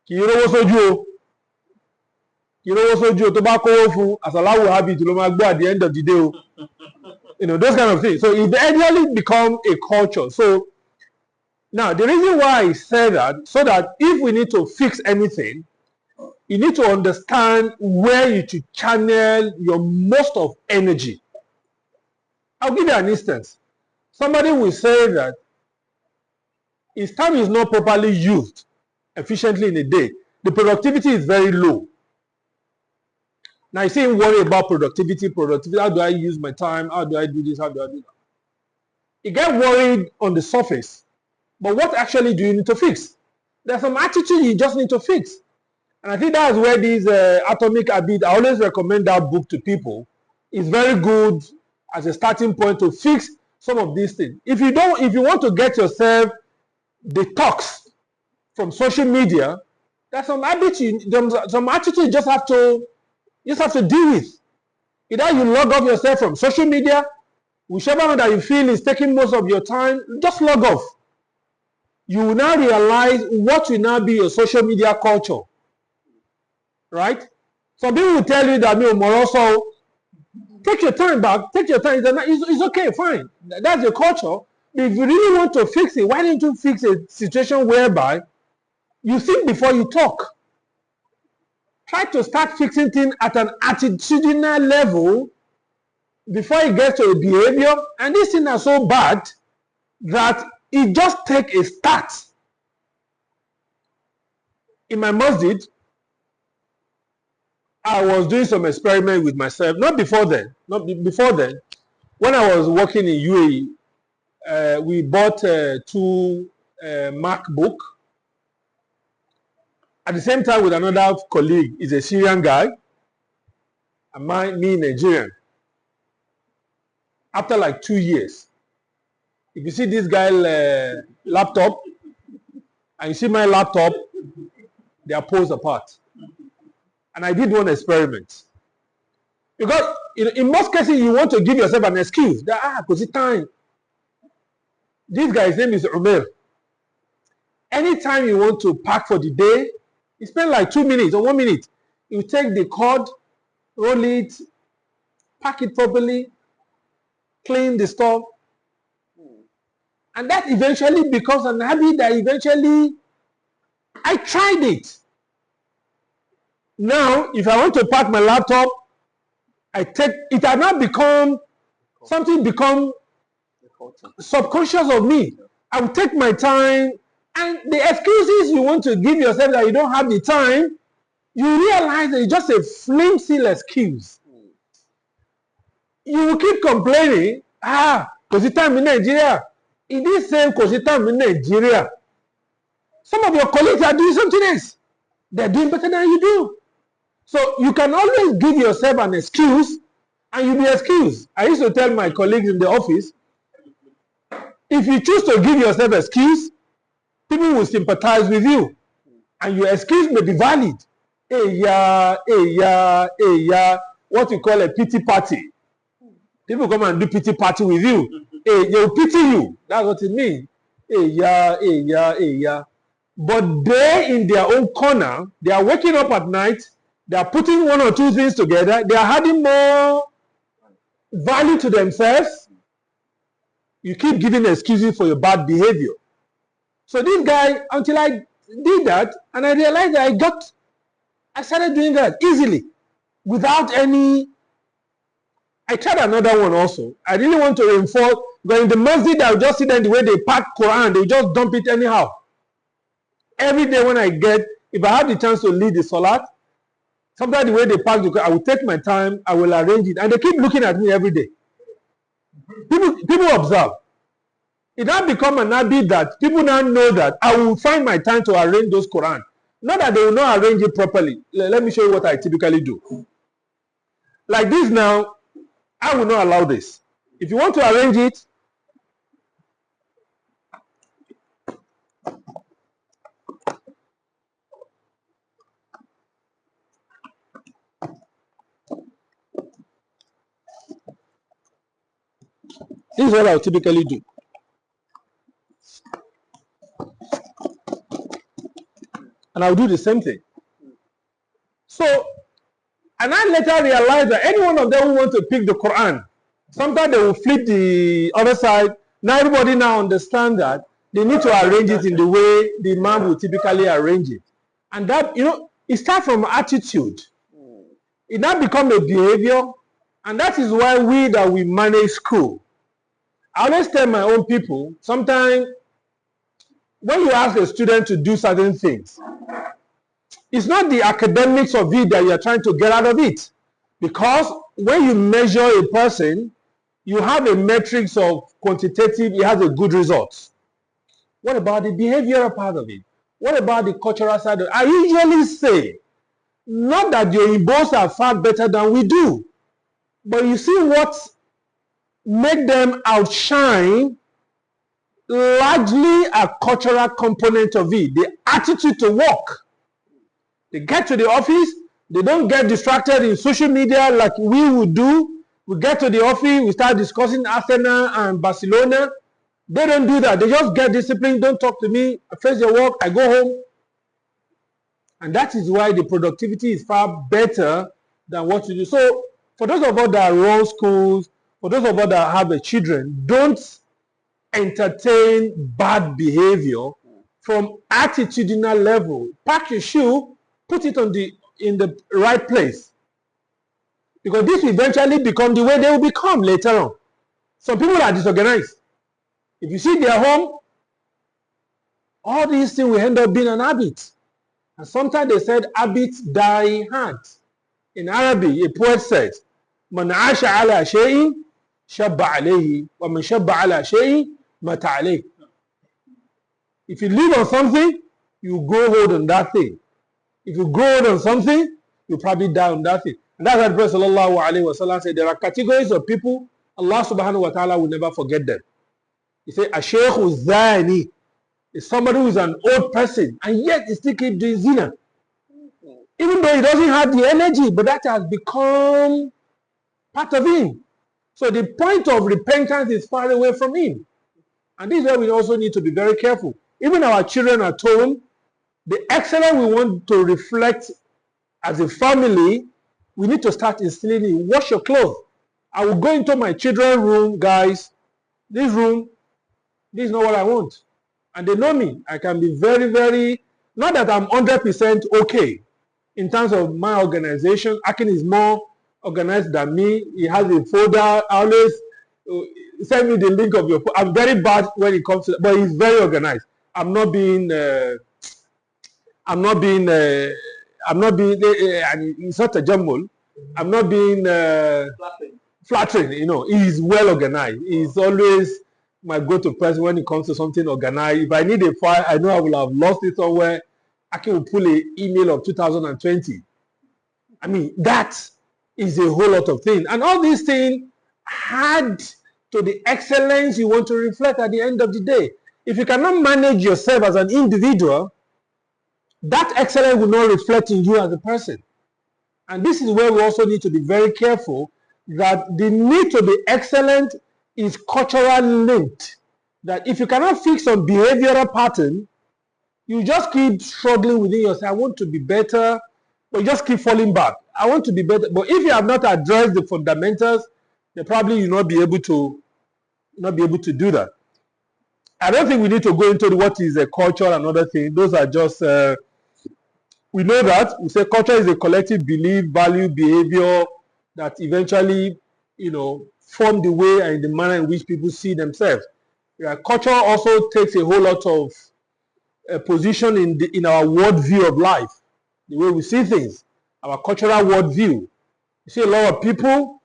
B: tobacco Assalamu Alaykum at the end of the day. Those kind of things. So it ideally become a culture. So now the reason why I say that, so that if we need to fix anything, you need to understand where you should channel your most of energy. I'll give you an instance. Somebody will say that his time is not properly used efficiently in a day. The productivity is very low. Now you see him worry about productivity. How do I use my time? How do I do this? How do I do that? You get worried on the surface. But what actually do you need to fix? There's some attitude you just need to fix. And I think that's where this Atomic Habit, I always recommend that book to people. It's very good as a starting point to fix some of these things. If you want to get yourself detox from social media, there's some habits, some attitude you just have to deal with. Either you log off yourself from social media, whichever one that you feel is taking most of your time, just log off. You will now realize what will now be your social media culture. Right? Some people will tell you that Moroso, take your time back, take your time. It's okay, fine. That's your culture. But if you really want to fix it, why don't you fix a situation whereby you think before you talk? Try to start fixing things at an attitudinal level before it gets to a behavior. And these things are so bad that it just takes a start. In my masjid, I was doing some experiment with myself. Not before then. When I was working in UAE, we bought 2 MacBook. At the same time with another colleague, is a Syrian guy, and me Nigerian. After like 2 years, if you see this guy laptop, and you see my laptop, they are poles apart. And I did one experiment. Because in most cases, you want to give yourself an excuse. Because it's time. This guy's name is Umar. Anytime you want to pack for the day, you spend like 2 minutes or 1 minute. You take the cord, roll it, pack it properly, clean the stuff. And that eventually becomes an habit that eventually, I tried it. Now, if I want to pack my laptop, it has not become something subconscious of me. I will take my time, and the excuses you want to give yourself that you don't have the time, you realize that it's just a flimsy excuse. You will keep complaining, because it's time in Nigeria. In this same because it's time in Nigeria, some of your colleagues are doing something else. They're doing better than you do. So you can always give yourself an excuse, and you'll be excused. I used to tell my colleagues in the office, if you choose to give yourself an excuse, people will sympathize with you, and your excuse may be valid. What you call a pity party. People come and do pity party with you. They will pity you. That's what it means. But they, in their own corner, they are waking up at night, they are putting 1 or 2 things together, they are adding more value to themselves. You keep giving excuses for your bad behavior. So this guy, until I did that, and I realized that I started doing that easily. without any. I tried another one also. I didn't want to reinforce, but in the masjid, I would just see them the way they pack Quran, they just dump it anyhow. Every day when if I have the chance to lead the salat, sometimes the way they pack the Quran, I will take my time, I will arrange it, and they keep looking at me every day. People observe. It now become an habit that people now know that I will find my time to arrange those Quran. Not that they will not arrange it properly. Let me show you what I typically do. Like this now, I will not allow this. If you want to arrange it, this is what I will typically do. And I'll do the same thing. So, and I later realized that any one of them who want to pick the Quran, sometimes they will flip the other side. Now everybody now understands that they need to arrange it in the way the Imam will typically arrange it. And that, it starts from attitude. It now becomes a behavior. And that is why we manage school. I always tell my own people, sometimes when you ask a student to do certain things, it's not the academics of it that you're trying to get out of it. Because when you measure a person, you have a metrics of quantitative, it has a good result. What about the behavioral part of it? What about the cultural side of it? I usually say, not that your Igbos are far better than we do, but you see what make them outshine, largely a cultural component of it, the attitude to work. They get to the office, they don't get distracted in social media like we would do. We get to the office, we start discussing Arsenal and Barcelona. They don't do that. They just get disciplined, don't talk to me, I face your work, I go home. And that is why the productivity is far better than what you do. So for those of us that run schools, for those of us that have a children, don't entertain bad behavior from attitudinal level. Pack your shoe, put it in the right place. Because this will eventually become the way they will become later on. Some people are disorganized. If you see their home, all these things will end up being an habit. And sometimes they said habits die hard. In Arabic, a poet said, Man asha ala shay'in shabba alayhi wa man shabba ala shay'in mata alayhi. If you live on something, you grow old on that thing. If you grow old on something, you probably die on that thing. And that's why the Prophet sallallahu alayhi wa sallam said, there are categories of people, Allah subhanahu wa ta'ala will never forget them. He said, a shaykh zani is somebody who is an old person, and yet he still keeps doing zina. Even though he doesn't have the energy, but that has become part of him. So the point of repentance is far away from him. And this is where we also need to be very careful. Even our children at home, the excellence we want to reflect as a family, we need to start instilling in wash your clothes. I will go into my children's room, guys. This room, this is not what I want. And they know me. I can be very, very, not that I'm 100% okay in terms of my organization. Akin is more organized than me. He has a folder. I always send me the link of your phone. I'm very bad when it comes to that, but he's very organized. I'm not being it's not a jumble. I'm not being flattering, He's well organized. He's always my go-to person when it comes to something organized. If I need a file, I know I will have lost it somewhere. I can pull an email of 2020. I mean, that is a whole lot of things. And all these things add to the excellence you want to reflect at the end of the day. If you cannot manage yourself as an individual, that excellence will not reflect in you as a person. And this is where we also need to be very careful that the need to be excellent is culturally linked. That if you cannot fix some behavioral pattern, you just keep struggling within yourself. I want to be better, but you just keep falling back. I want to be better. But if you have not addressed the fundamentals, then probably you'll not be able to do that. I don't think we need to go into what is a culture and other things. Those are just We know that. We say culture is a collective belief, value, behavior that eventually, form the way and the manner in which people see themselves. Yeah, culture also takes a whole lot of position in our worldview of life, the way we see things, our cultural worldview. You see a lot of people,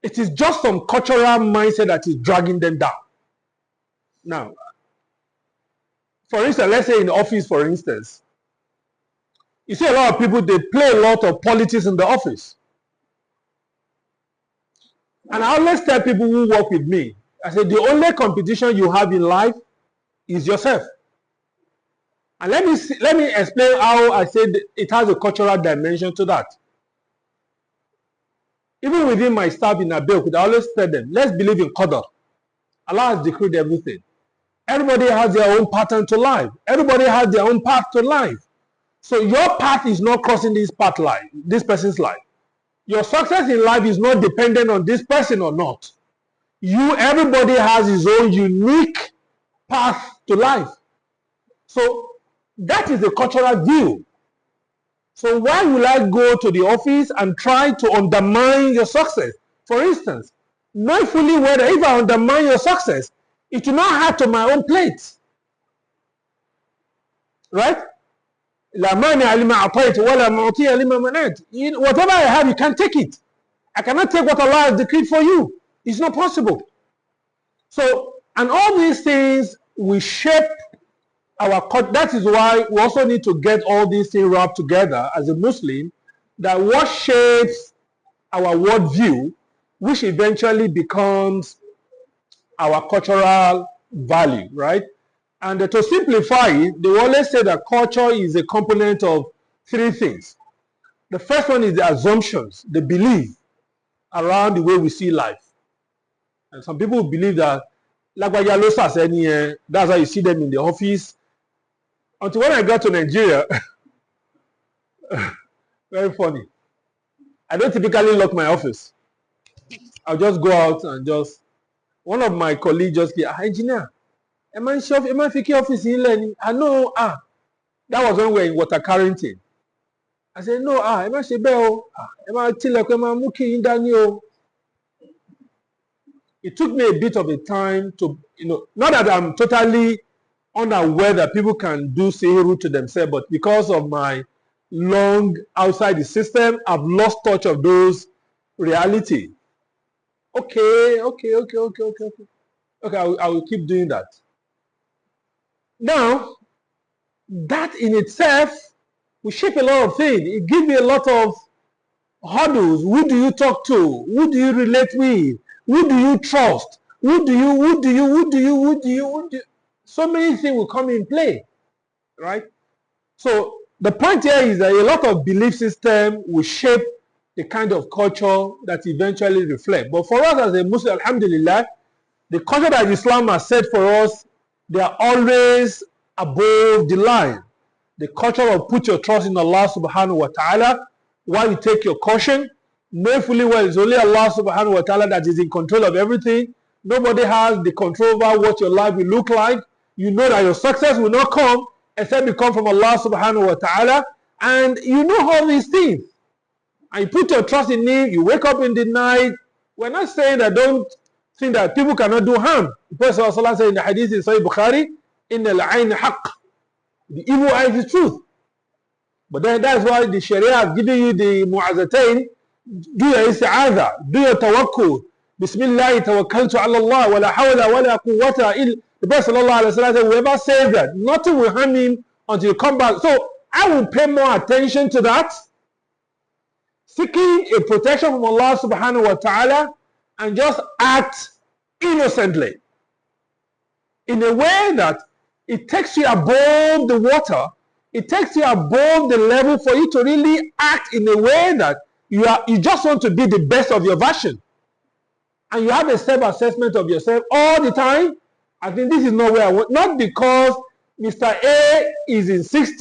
B: it is just some cultural mindset that is dragging them down. Now, for instance, let's say in the office, for instance, you see a lot of people, they play a lot of politics in the office. And I always tell people who work with me, I say, the only competition you have in life is yourself. And let me explain how I said it has a cultural dimension to that. Even within my staff in Abeokuta, I always tell them, let's believe in Qadar. Allah has decreed everything. Everybody has their own pattern to life. Everybody has their own path to life. So your path is not crossing this person's life. Your success in life is not dependent on this person or not. Everybody has his own unique path to life. So that is the cultural view. So why will I go to the office and try to undermine your success? For instance, knowing fully whether if I undermine your success, it will not add to my own plate. Right? Whatever I have, you can't take it. I cannot take what Allah has decreed for you. It's not possible. So, and all these things will shape our, that is why we also need to get all these things wrapped together as a Muslim, that what shapes our worldview, which eventually becomes our cultural value, right? And to simplify it, they always say that culture is a component of three things. The first one is the assumptions, the belief around the way we see life. And some people believe that, that's how you see them in the office. Until when I got to Nigeria, very funny. I don't typically lock my office. I'll just go out and one of my colleagues just get, engineer, am I fiki office in learning? I know, that was when we were in water quarantine. I said, no, am I shebeo? Am I tilek, am I muki in Daniel? It took me a bit of a time to, not that I'm totally unaware that people can do sihiru to themselves, but because of my long outside the system, I've lost touch of those reality. Okay, I will keep doing that. Now, that in itself will shape a lot of things. It gives me a lot of hurdles. Who do you talk to? Who do you relate with? Who do you trust? Who do you? So many things will come in play, right? So the point here is that a lot of belief system will shape the kind of culture that eventually reflect. But for us as a Muslim, alhamdulillah, the culture that Islam has set for us, they are always above the line. The culture of put your trust in Allah subhanahu wa ta'ala while you take your caution. Know fully well it's only Allah subhanahu wa ta'ala that is in control of everything. Nobody has the control over what your life will look like. You know that your success will not come except it come from Allah subhanahu wa ta'ala. And you know all these things. And you put your trust in Him, you wake up in the night. We're not saying that don't think that people cannot do harm. The Prophet ﷺ said in the hadith in Sahih Bukhari, "Inna al-ayn haqq." The evil eye is the truth. But then that's why the Sharia has given you the mu'azatain. Do your isti'adha, do your tawakkul. Bismillah tawakkaltu ala Allah, wa la hawla wa la quwwata illa. The Prophet ﷺ said, whoever says that, nothing will harm him until you come back. So I will pay more attention to that. Seeking a protection from Allah subhanahu wa ta'ala and just act innocently. In a way that it takes you above the water, it takes you above the level for you to really act in a way that you just want to be the best of your version. And you have a self-assessment of yourself all the time. I think this is not where I want, not because Mr. A is in 60,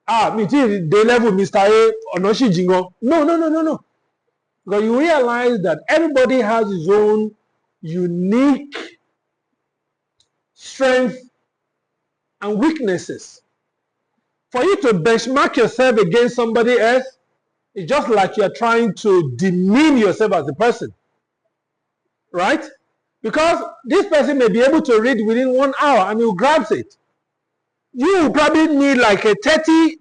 B: the level Mr. A Onoshi Jingo. No. Because you realize that everybody has his own unique strength and weaknesses. For you to benchmark yourself against somebody else, it's just like you're trying to demean yourself as a person, right? Because this person may be able to read within 1 hour and he grabs it. You will probably need like a 20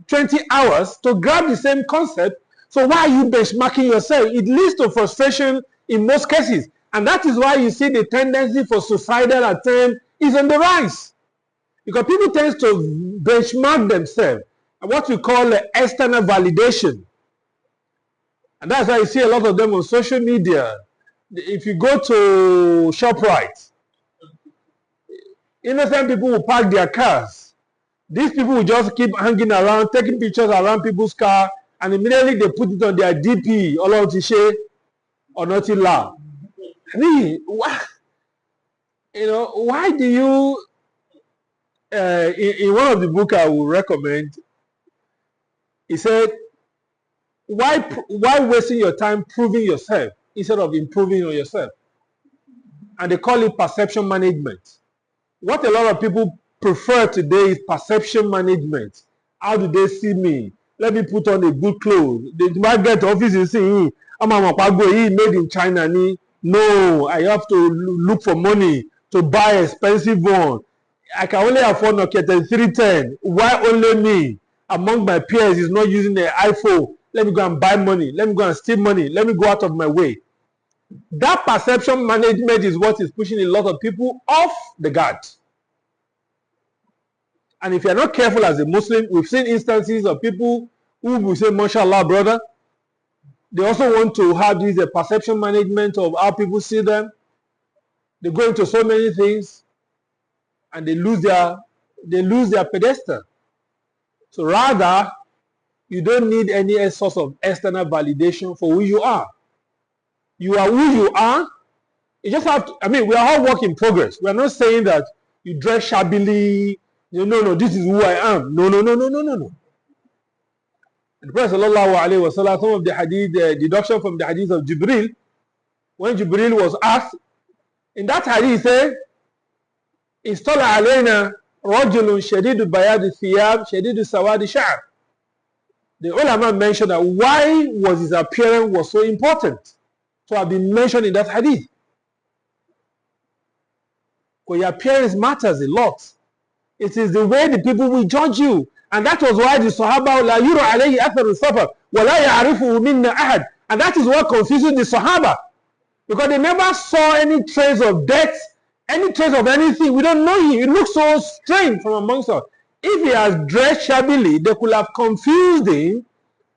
B: hours to grab the same concept. So why are you benchmarking yourself? It leads to frustration in most cases. And that is why you see the tendency for suicidal attempt is on the rise. Because people tend to benchmark themselves, what we call external validation. And that's why you see a lot of them on social media. If you go to ShopRite, innocent people will park their cars. These people will just keep hanging around, taking pictures around people's car, and immediately they put it on their DP, Olortishe or Notila. I mean, why do you, in one of the books I will recommend, he said, why wasting your time proving yourself instead of improving on yourself? And they call it perception management. What a lot of people prefer today is perception management. How do they see me? Let me put on a good clothes. They might get to office and say, I'm made in China. No, I have to look for money to buy expensive one. I can only afford Nokia 3310. Why only me among my peers is not using the iPhone? Let me go and buy money. Let me go and steal money. Let me go out of my way. That perception management is what is pushing a lot of people off the guard. And if you're not careful as a Muslim, we've seen instances of people who will say, MashaAllah, brother. They also want to have this perception management of how people see them. They go into so many things and they lose their pedestal. So rather, you don't need any source of external validation for who you are. You are who you are. You just have to, we are all work in progress. We are not saying that you dress shabbily. No, this is who I am. No. The Prophet sallallahu alaihi wasallam, some of the hadith, deduction from the hadith of Jibril, when Jibril was asked, in that hadith he said, Istala alayna rajulun shadidu bayadi thiyab, shadidu sawadi sha'r. The ulama mentioned that why was his appearance was so important to have been mentioned in that hadith. Because your appearance matters a lot. It is the way the people will judge you. And that was why the Sahaba la yura alayhi athar al-safar wa la ya'rifuhu minna ahad. And that is what confuses the Sahaba. Because they never saw any trace of death, any trace of anything. We don't know him. He looks so strange from amongst us. If he has dressed shabbily, they could have confused him.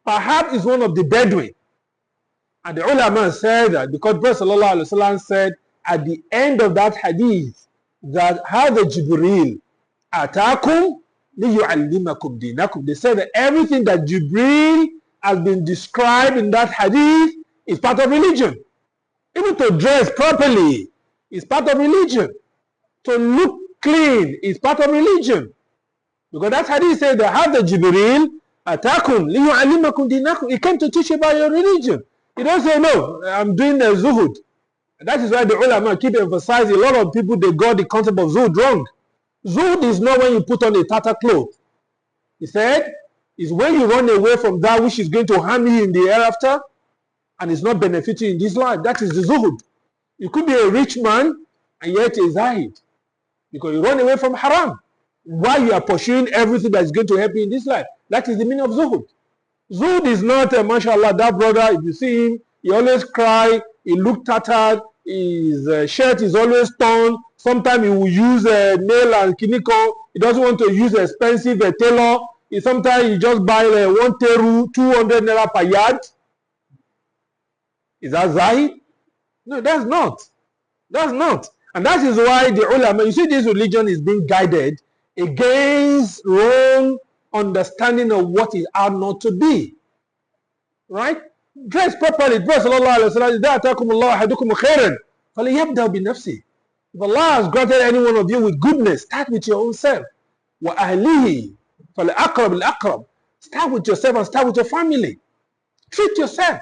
B: Perhaps he's one of the Bedouin. And the ulama said that because Prophet sallallahu alaihi wasallam said at the end of that hadith that hadha Jibril atakum liyu'allimakum dinakum. They said that everything that Jibril has been described in that hadith is part of religion. Even to dress properly is part of religion. To look clean is part of religion. Because that hadith said that hadha Jibril atakum liyu'allimakum dinakum. He came to teach you about your religion. You don't say, no, I'm doing the zuhud. That is why the ulama keep emphasizing. A lot of people, they got the concept of zuhud wrong. Zuhud is not when you put on a tattered cloth. He said, it's when you run away from that which is going to harm you in the hereafter and is not benefiting in this life. That is the zuhud. You could be a rich man and yet a zahid. Because you run away from haram while you are pursuing everything that is going to help you in this life. That is the meaning of zuhud. Zuhud is not, mashallah, that brother, if you see him, he always cry, he look tattered, his shirt is always torn. Sometimes he will use a nail and kiniko. He doesn't want to use expensive tailor. Sometimes he just buy one teru, 200 naira per yard. Is that zahid? No, that's not. That's not. And that is why the ulama, you see, this religion is being guided against wrong understanding of what it ought not to be. Right? Dress properly. Dress sallallahu alayhi wa sallam. إِذَا أَتَاكُمُ اللَّهُ أَحَدُكُمْ خَيْرًا فَلْيَبْدَأْ بِنَفْسِهِ. If Allah has granted any one of you with goodness, start with your own self. وَأَهْلِهِ فَلْأَقْرَبِ الْأَقْرَبِ. Start with yourself and start with your family. Treat yourself.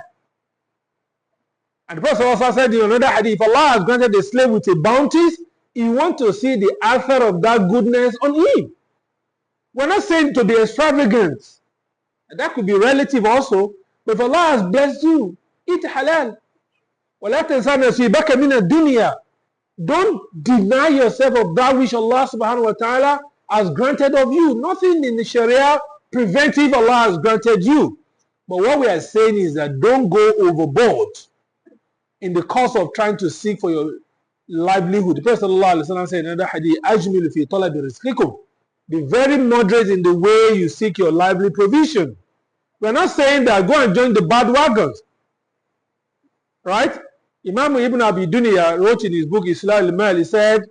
B: And the Prophet also said in another hadith, if Allah has granted a slave with a bounty, you want to see the author of that goodness on him. We're not saying to be extravagant. That could be relative also. But if Allah has blessed you, eat halal. وَلَا تَنْسَى نَصِيبَكَ مِنَ الدُّنْيَا. Don't deny yourself of that which Allah subhanahu wa ta'ala has granted of you. Nothing in the Sharia prevents if Allah has granted you. But what we are saying is that don't go overboard in the course of trying to seek for your livelihood. The Prophet ﷺ said in another hadith, أَجْمِلُ فِي طَلَبِ رِزْقِكُمْ. Be very moderate in the way you seek your lively provision. We're not saying that go and join the bad wagons. Right? Imam Ibn Abi Dunya wrote in his book Islam al-Mal, he said,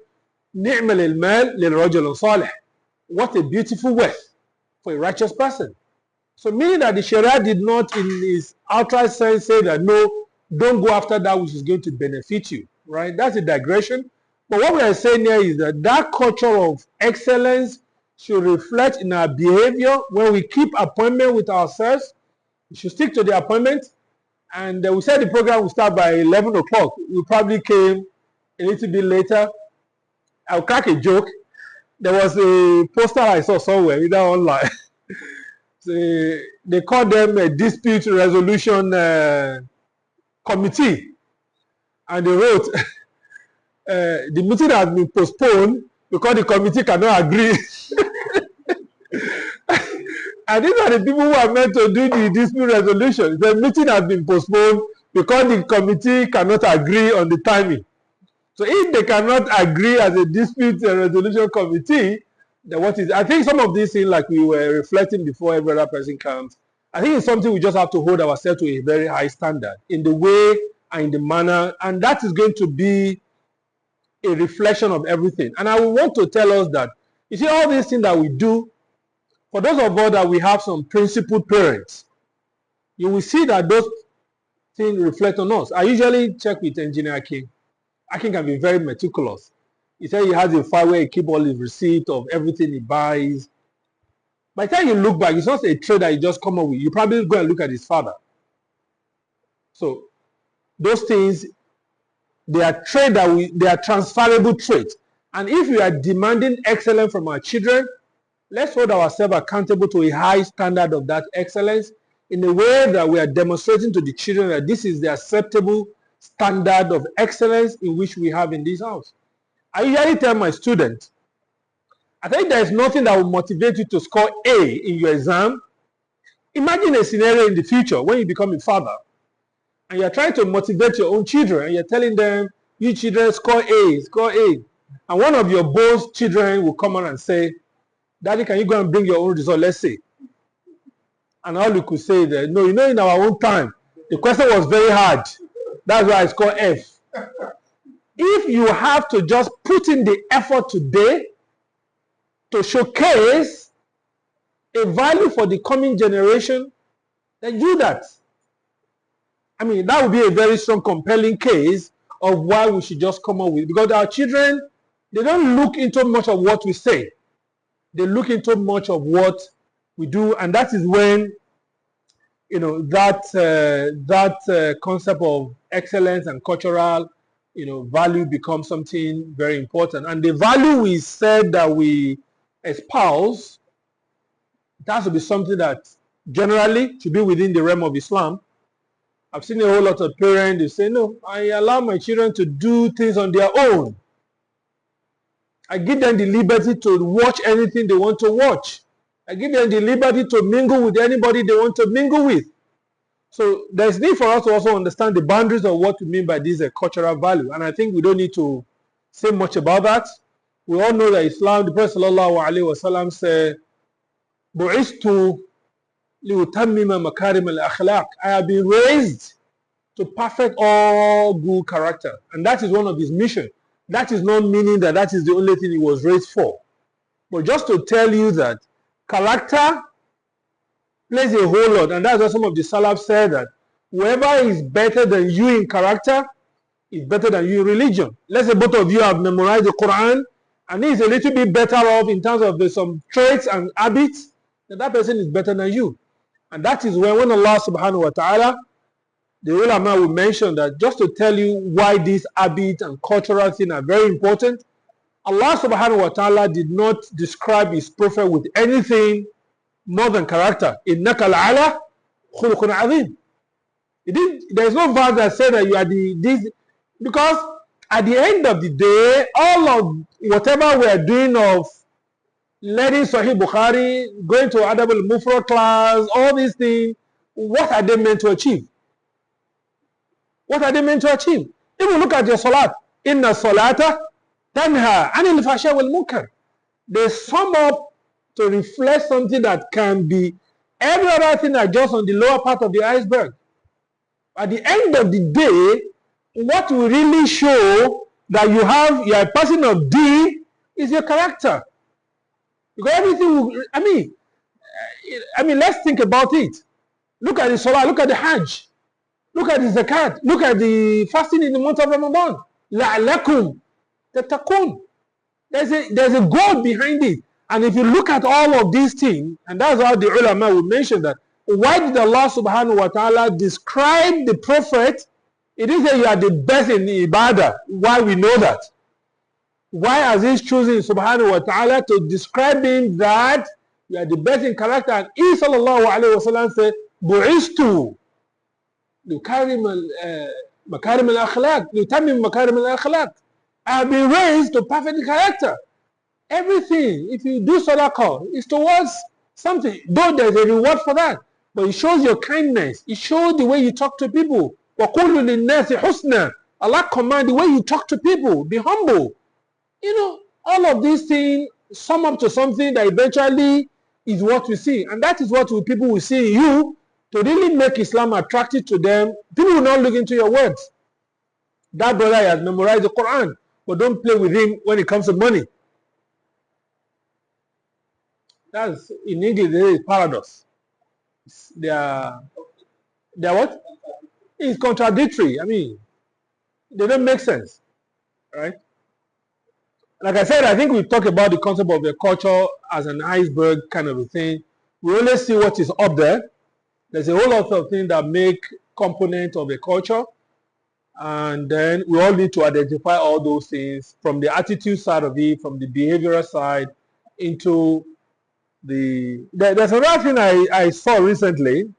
B: نِعْمَ الْمَالِ لِلْرَجُلِ الصَّالِحِ. What a beautiful wealth for a righteous person. So meaning that the Sharia did not in its outright sense say that no, don't go after that which is going to benefit you. Right? That's a digression. But what we are saying here is that that culture of excellence should reflect in our behavior. When we keep appointment with ourselves, we should stick to the appointment. And we said the program will start by 11 o'clock. We probably came a little bit later. I'll crack a joke. There was a poster I saw somewhere, either online. So they called them a dispute resolution committee. And they wrote, the meeting has been postponed because the committee cannot agree. And these are the people who are meant to do the dispute resolution. The meeting has been postponed because the committee cannot agree on the timing. So if they cannot agree as a dispute resolution committee, then what is? I think some of these things, like we were reflecting before every other person comes, I think it's something we just have to hold ourselves to a very high standard in the way and in the manner, and that is going to be a reflection of everything. And I want to tell us that, you see, all these things that we do, for those of us that we have some principled parents, you will see that those things reflect on us. I usually check with Engineer Akin. Akin can be very meticulous. He said he has a file where he keeps all his receipts of everything he buys. By the time you look back, it's not a trade that you just come up with. You probably go and look at his father. So those things, they are trade that they are transferable traits. And if we are demanding excellence from our children, let's hold ourselves accountable to a high standard of that excellence in a way that we are demonstrating to the children that this is the acceptable standard of excellence in which we have in this house. I usually tell my students, I think there is nothing that will motivate you to score A in your exam. Imagine a scenario in the future when you become a father and you're trying to motivate your own children and you're telling them, you children score A, score A. And one of your boss children will come on and say, Daddy, can you go and bring your own result? Let's see. And all you could say that, no, you know, in our own time, the question was very hard. That's why I scored F. If you have to just put in the effort today to showcase a value for the coming generation, then do that. I mean, that would be a very strong, compelling case of why we should just come up with, because our children, they don't look into much of what we say. They look into much of what we do, and that is when, you know, that concept of excellence and cultural, you know, value becomes something very important. And the value we said that we espouse, it has to be something that generally should be within the realm of Islam. I've seen a whole lot of parents, they say, no, I allow my children to do things on their own. I give them the liberty to watch anything they want to watch. I give them the liberty to mingle with anybody they want to mingle with. So there's need for us to also understand the boundaries of what we mean by this cultural value. And I think we don't need to say much about that. We all know that Islam, the Prophet ﷺ said, "Bu'istu liutammima makarim al-akhlaq." I have been raised to perfect all good character. And that is one of his missions. That is not meaning that that is the only thing he was raised for. But just to tell you that character plays a whole lot. And that's what some of the Salaf said, that whoever is better than you in character is better than you in religion. Let's say both of you have memorized the Quran and he is a little bit better off in terms of some traits and habits, then that person is better than you. And that is when Allah subhanahu wa ta'ala, the ulama will mention that just to tell you why these habits and cultural things are very important. Allah subhanahu wa ta'ala did not describe his prophet with anything more than character. Innaka la'ala khuluqun azim. There is no verse that said that you are this, because at the end of the day, all of whatever we are doing of learning Sahih Bukhari, going to Adab al-Mufrad class, all these things, what are they meant to achieve? What are they meant to achieve? Even look at your salat. Inna salata tanha anil fasha wal munkar. They sum up to reflect something that can be every other thing that just on the lower part of the iceberg. At the end of the day, what will really show that you are a person of D is your character. Because everything will, I mean, let's think about it. Look at the Salah, look at the Hajj, look at the Zakat, look at the fasting in the month of Ramadan. لَعْلَكُمْ تَتَّقُونَ. There's a goal behind it. And if you look at all of these things, and that's how the ulama would mention that, why did Allah subhanahu wa ta'ala describe the prophet? It didn't say you are the best in ibadah. Why we know that? Why has he chosen subhanahu wa ta'ala to describe him that you are the best in character? And he sallallahu alayhi wa sallam said, Bu'istu makarim al-akhlaq, lutamim makarim al-akhlaq. I have been raised to perfect character. Everything, if you do sadaqah, is towards something. Though there's a reward for that, but it shows your kindness. It shows the way you talk to people. وَقُولُ لِلنَّاسِ حُسْنًا. Allah command the way you talk to people. Be humble. You know, all of these things sum up to something that eventually is what we see. And that is what people will see in you to really make Islam attractive to them. People will not look into your words. That brother has memorized the Quran, but don't play with him when it comes to money. That's, in English, there is paradox. They are what? It's contradictory. I mean, they don't make sense, right? Like I said, I think we talk about the concept of the culture as an iceberg kind of a thing. We only see what is up there. There's a whole lot of things that make component of a culture. And then we all need to identify all those things from the attitude side of it, from the behavioral side, into there's another thing I saw recently,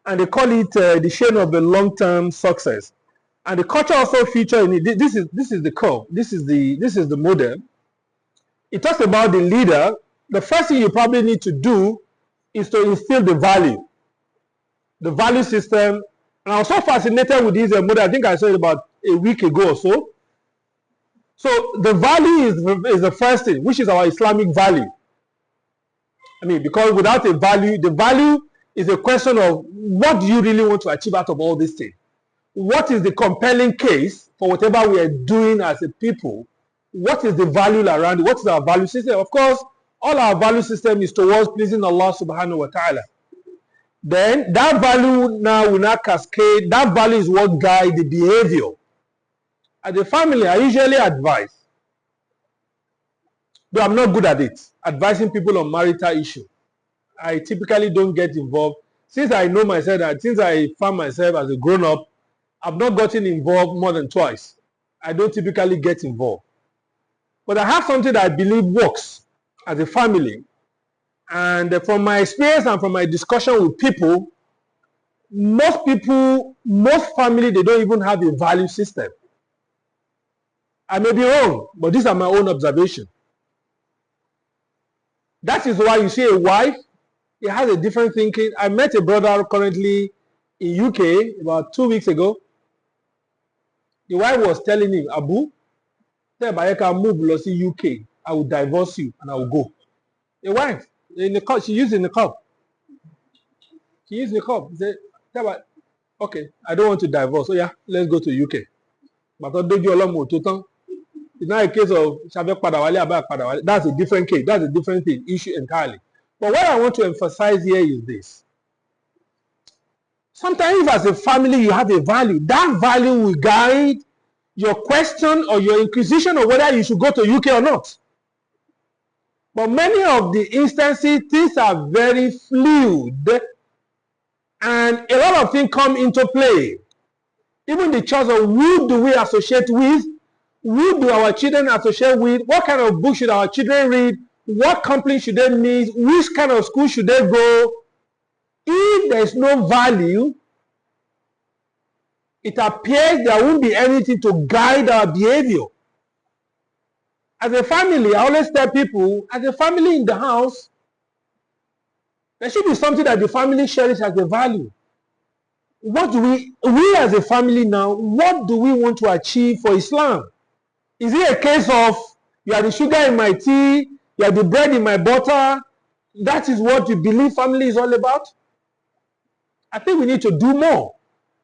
B: and they call it the chain of the long-term success. And the culture also feature in it. This is the curve. This is the model. It talks about the leader. The first thing you probably need to do is to instill the value system. And I was so fascinated with this model. I think I saw it about a week ago or so. So the value is the first thing, which is our Islamic value. I mean, because without a value, the value is a question of what do you really want to achieve out of all these things? What is the compelling case for whatever we are doing as a people? What is the value around it? What is our value system? Of course, all our value system is towards pleasing Allah subhanahu wa ta'ala. Then that value now will not cascade. That value is what guides the behavior. As a family, I usually advise, though I'm not good at it, advising people on marital issue. I typically don't get involved. Since I know myself that since I found myself as a grown-up, I've not gotten involved more than twice. I don't typically get involved. But I have something that I believe works as a family. And from my experience and from my discussion with people, most families, they don't even have a value system. I may be wrong, but these are my own observations. That is why you see a wife, he has a different thinking. I met a brother currently in UK about 2 weeks ago. The wife was telling him, Abu, if I can move to UK, I will divorce you and I will go. The wife, in the cup, she used in the cup. She used the cup. She said, okay, I don't want to divorce. So yeah, let's go to UK. It's not a case of that's a different case. That's a different thing, issue entirely. But what I want to emphasize here is this. Sometimes if as a family you have a value, that value will guide your question or your inquisition of whether you should go to UK or not. But many of the instances, things are very fluid and a lot of things come into play. Even the choice of who do we associate with, Who do our children associate with? What kind of book should our children read? What company should they meet? Which kind of school should they go? If there is no value, it appears there won't be anything to guide our behavior. As a family, I always tell people, as a family in the house, there should be something that the family cherishes as a value. What do we as a family now, what do we want to achieve for Islam? Is it a case of, you are the sugar in my tea, you are the bread in my butter? That is what you believe family is all about? I think we need to do more.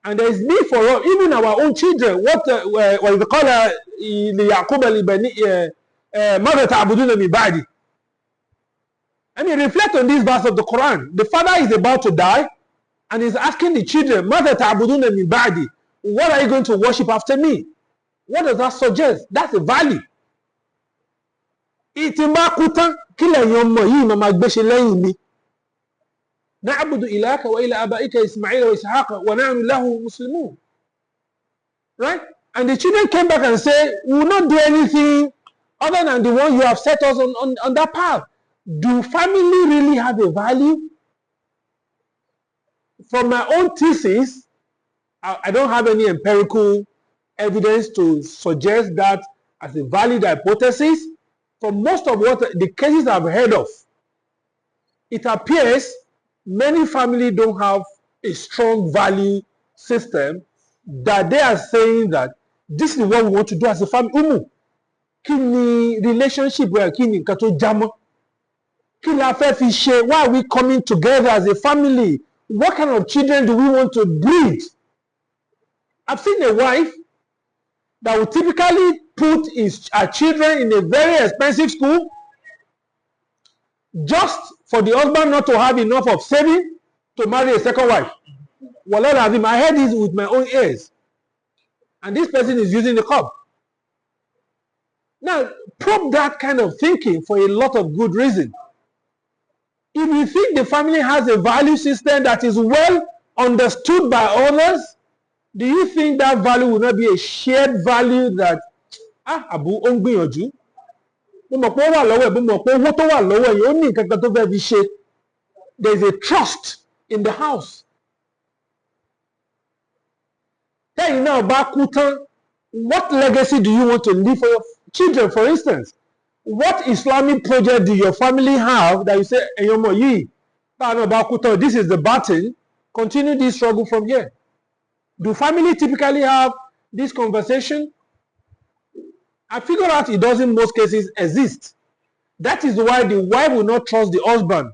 B: And there is need for us, even our own children. What we call I mean, reflect on this verse of the Quran. The father is about to die and is asking the children, what are you going to worship after me? What does that suggest? That's a value. نعبد إلهك وإلى آبائك إسماعيل وإسحاق ونحن له مسلمون. Right? And the children came back and said, we will not do anything other than the one you have set us on that path. Do family really have a value? From my own thesis, I don't have any empirical evidence to suggest that as a valid hypothesis. For most of what the cases I've heard of, it appears many families don't have a strong value system that they are saying that this is what we want to do as a family. Kini relationship where kini nkan tó jámọ́? Kí la fẹ́ fi ṣe? Why are we coming together as a family? What kind of children do we want to breed? I've seen a wife that would typically put her children in a very expensive school just for the husband not to have enough of saving to marry a second wife. Wallah Azim, I heard this with my own ears. And this person is using the cup. Now, probe that kind of thinking for a lot of good reason. If you think the family has a value system that is well understood by others, do you think that value will not be a shared value that, Abu Ongbiyoju, there's a trust in the house. What legacy do you want to leave for your children, for instance? What Islamic project do your family have that you say, this is the button, continue this struggle from here? Do family typically have this conversation? I figure out it doesn't in most cases exist. That is why the wife will not trust the husband.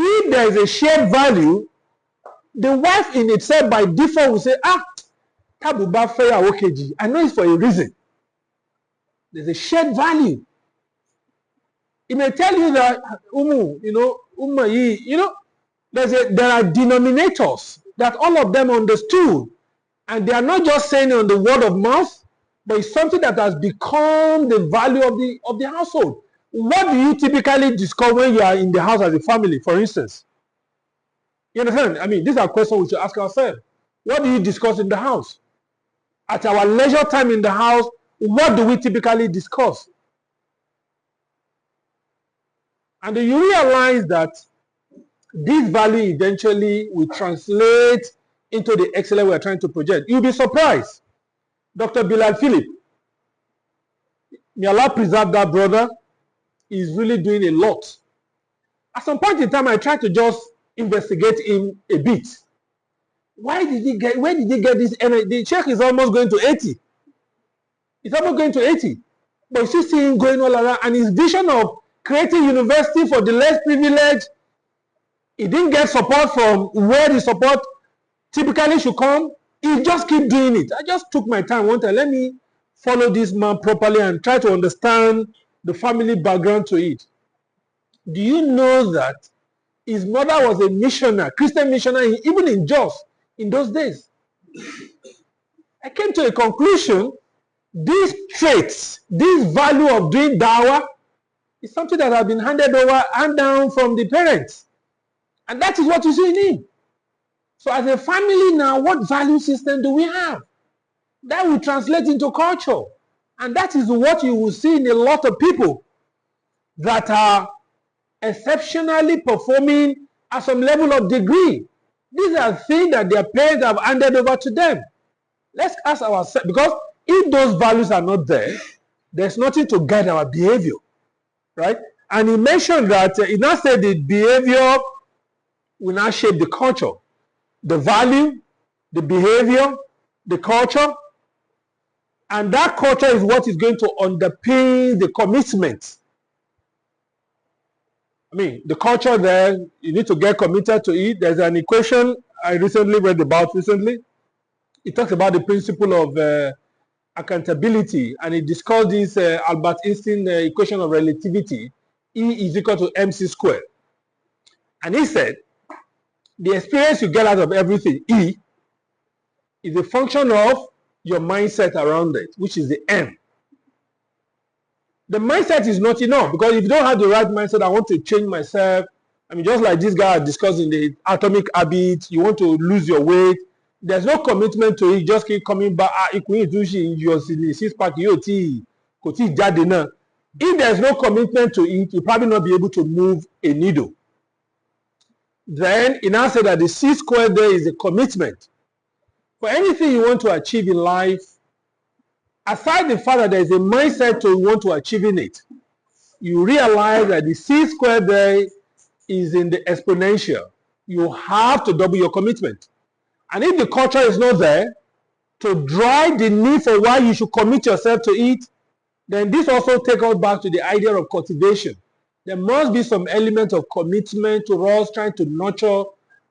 B: If there is a shared value, the wife in itself by default will say, I know it's for a reason. There's a shared value. It may tell you that, there are denominators that all of them understood. And they are not just saying it on the word of mouth, but it's something that has become the value of the household. What do you typically discover when you are in the house as a family, for instance? You understand? I mean, these are questions we should ask ourselves. What do you discuss in the house? At our leisure time in the house, what do we typically discuss? And do you realize that this value eventually will translate into the excellence we are trying to project? You'll be surprised. Dr. Bilal Philip, may Allah preserve that brother, is really doing a lot. At some point in time, I tried to just investigate him a bit. Where did he get this energy? The check is almost going to 80. It's almost going to 80. But you still see him going all around. And his vision of creating university for the less privileged, he didn't get support from where the support typically should come. He just keep doing it. I just took my time one time. Let me follow this man properly and try to understand the family background to it. Do you know that his mother was a missionary, Christian missionary, even in Jos in those days? I came to a conclusion. These traits, this value of doing dawah is something that has been handed down from the parents. And that is what you see in him. So as a family now, what value system do we have? That will translate into culture. And that is what you will see in a lot of people that are exceptionally performing at some level of degree. These are things that their parents have handed over to them. Let's ask ourselves, because if those values are not there, there's nothing to guide our behavior, right? And he mentioned that, he now said the behavior will now shape the culture. The value, the behavior, the culture, and that culture is what is going to underpin the commitment. I mean, the culture there, you need to get committed to it. There's an equation I recently read about It talks about the principle of accountability, and it discussed this Albert Einstein equation of relativity, E is equal to mc squared. And he said, the experience you get out of everything, E, is a function of your mindset around it, which is the M. The mindset is not enough, because if you don't have the right mindset, I want to change myself. I mean, just like this guy discussing the atomic habit, you want to lose your weight. There's no commitment to it. Just keep coming back. If there's no commitment to it, you'll probably not be able to move a needle. Then he now said that the C squared there is a commitment. For anything you want to achieve in life, aside the fact that there is a mindset to want to achieving it, you realize that the C squared there is in the exponential. You have to double your commitment. And if the culture is not there to drive the need for why you should commit yourself to it, then this also takes us back to the idea of cultivation. There must be some element of commitment to us trying to nurture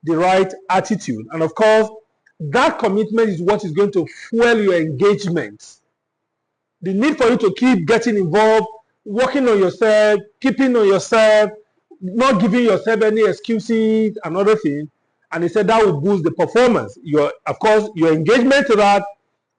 B: the right attitude. And of course, that commitment is what is going to fuel your engagement. The need for you to keep getting involved, working on yourself, keeping on yourself, not giving yourself any excuses and other things. And he said that will boost the performance. Of course, your engagement to that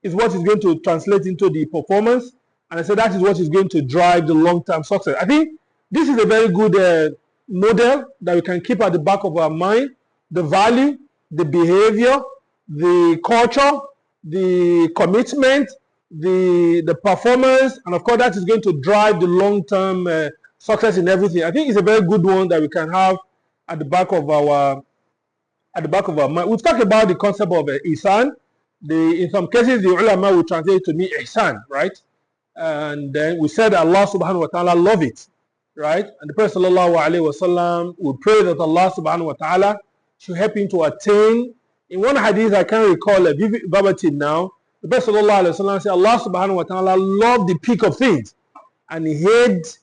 B: is what is going to translate into the performance. And I said that is what is going to drive the long-term success. I think this is a very good model that we can keep at the back of our mind. The value, the behavior, the culture, the commitment, the performance, and of course that is going to drive the long-term success in everything. I think it's a very good one that we can have at the back of our mind. We've talked about the concept of ihsan. In some cases, the ulama will translate it to mean ihsan, right? And then we said Allah subhanahu wa ta'ala love it, right? And the Prophet sallallahu alaihi wasallam would pray that Allah subhanahu wa ta'ala should help him to attain. In one hadith, I can't recall a verbatim now, the Prophet sallallahu alaihi wasallam said Allah subhanahu wa ta'ala loved the peak of things and he hates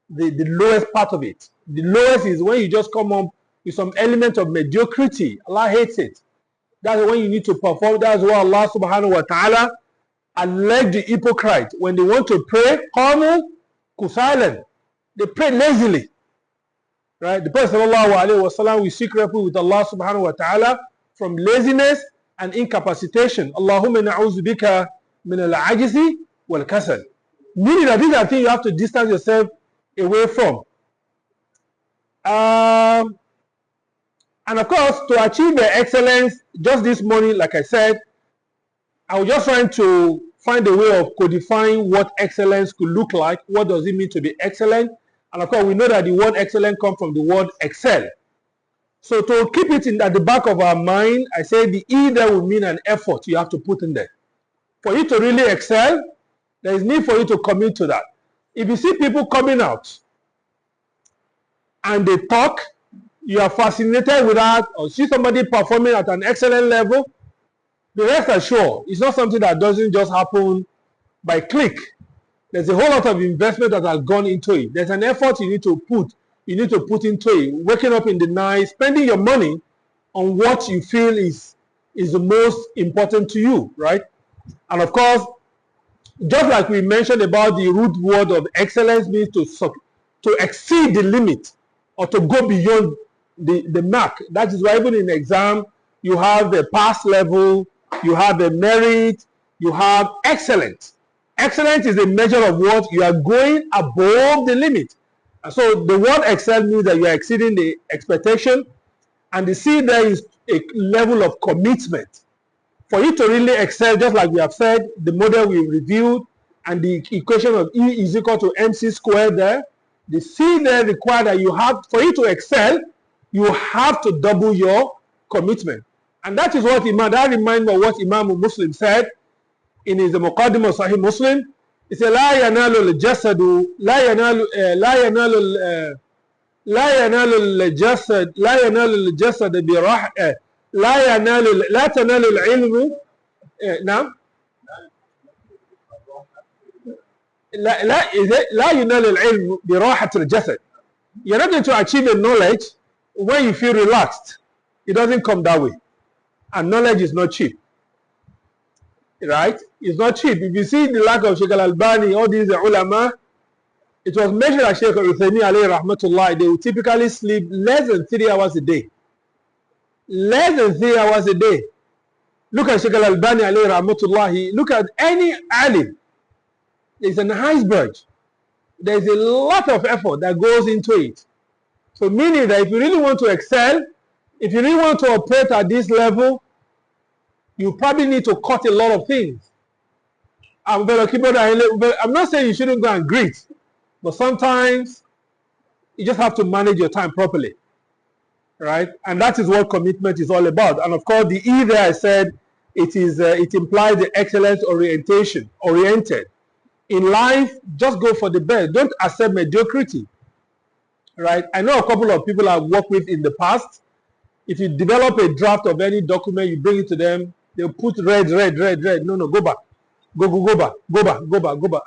B: the lowest part of it. The lowest is when you just come up with some element of mediocrity. Allah hates it. That's when you need to perform. That's why Allah subhanahu wa ta'ala alleged the hypocrite. When they want to pray, qamu kusalan. They pray lazily. Right? The Prophet sallallahu alaihi wasallam will seek refuge with Allah subhanahu wa ta'ala from laziness and incapacitation. Allahumma na'udhu bika min al-ajzi wal kasal. Meaning that these are things you have to distance yourself away from. And of course, to achieve the excellence, just this morning, like I said, I was just trying to find a way of codifying what excellence could look like. What does it mean to be excellent? And of course, we know that the word excellent comes from the word excel. So to keep it at the back of our mind, I say the E there will mean an effort you have to put in there. For you to really excel, there is need for you to commit to that. If you see people coming out and they talk, you are fascinated with that, or see somebody performing at an excellent level, the rest assured, it's not something that doesn't just happen by click. There's a whole lot of investment that has gone into it. There's an effort you need to put into it. Waking up in the night, spending your money on what you feel is the most important to you, right? And of course, just like we mentioned about the root word of excellence means to exceed the limit or to go beyond the mark. That is why even in exam, you have a pass level, you have a merit, you have excellence. Excellence is a measure of what you are going above the limit. And so the word excel means that you are exceeding the expectation. And the C there is a level of commitment. For you to really excel, just like we have said, the model we reviewed, and the equation of E is equal to MC squared there, the C there require that you have, for you to excel, you have to double your commitment. And that is what that reminds me of what Imam Muslim said in his Muqaddimah of Sahih Muslim. He said, لا ينال الجسد براحة لا تنال العلم نعم لا ينال العلم براحة الجسد. You're not going to achieve a knowledge when you feel relaxed. It doesn't come that way. And knowledge is not cheap. Right? It's not cheap. If you see the lack of Sheikh Al-Albani, all these ulama, it was mentioned that Sheikh Uthaymin alayhi rahmatullah, they would typically sleep less than 3 hours a day. Less than 3 hours a day. Look at Sheikh Al-Albani alayhi rahmatullah. Look at any alim. There's an iceberg. There's a lot of effort that goes into it. So meaning that if you really want to excel, if you really want to operate at this level, you probably need to cut a lot of things. I'm not saying you shouldn't go and greet, but sometimes you just have to manage your time properly, right? And that is what commitment is all about. And of course, the E there I said, it implies the excellence oriented. In life, just go for the best. Don't accept mediocrity, right? I know a couple of people I've worked with in the past. If you develop a draft of any document, you bring it to them, they'll put red. No, go back. Go back.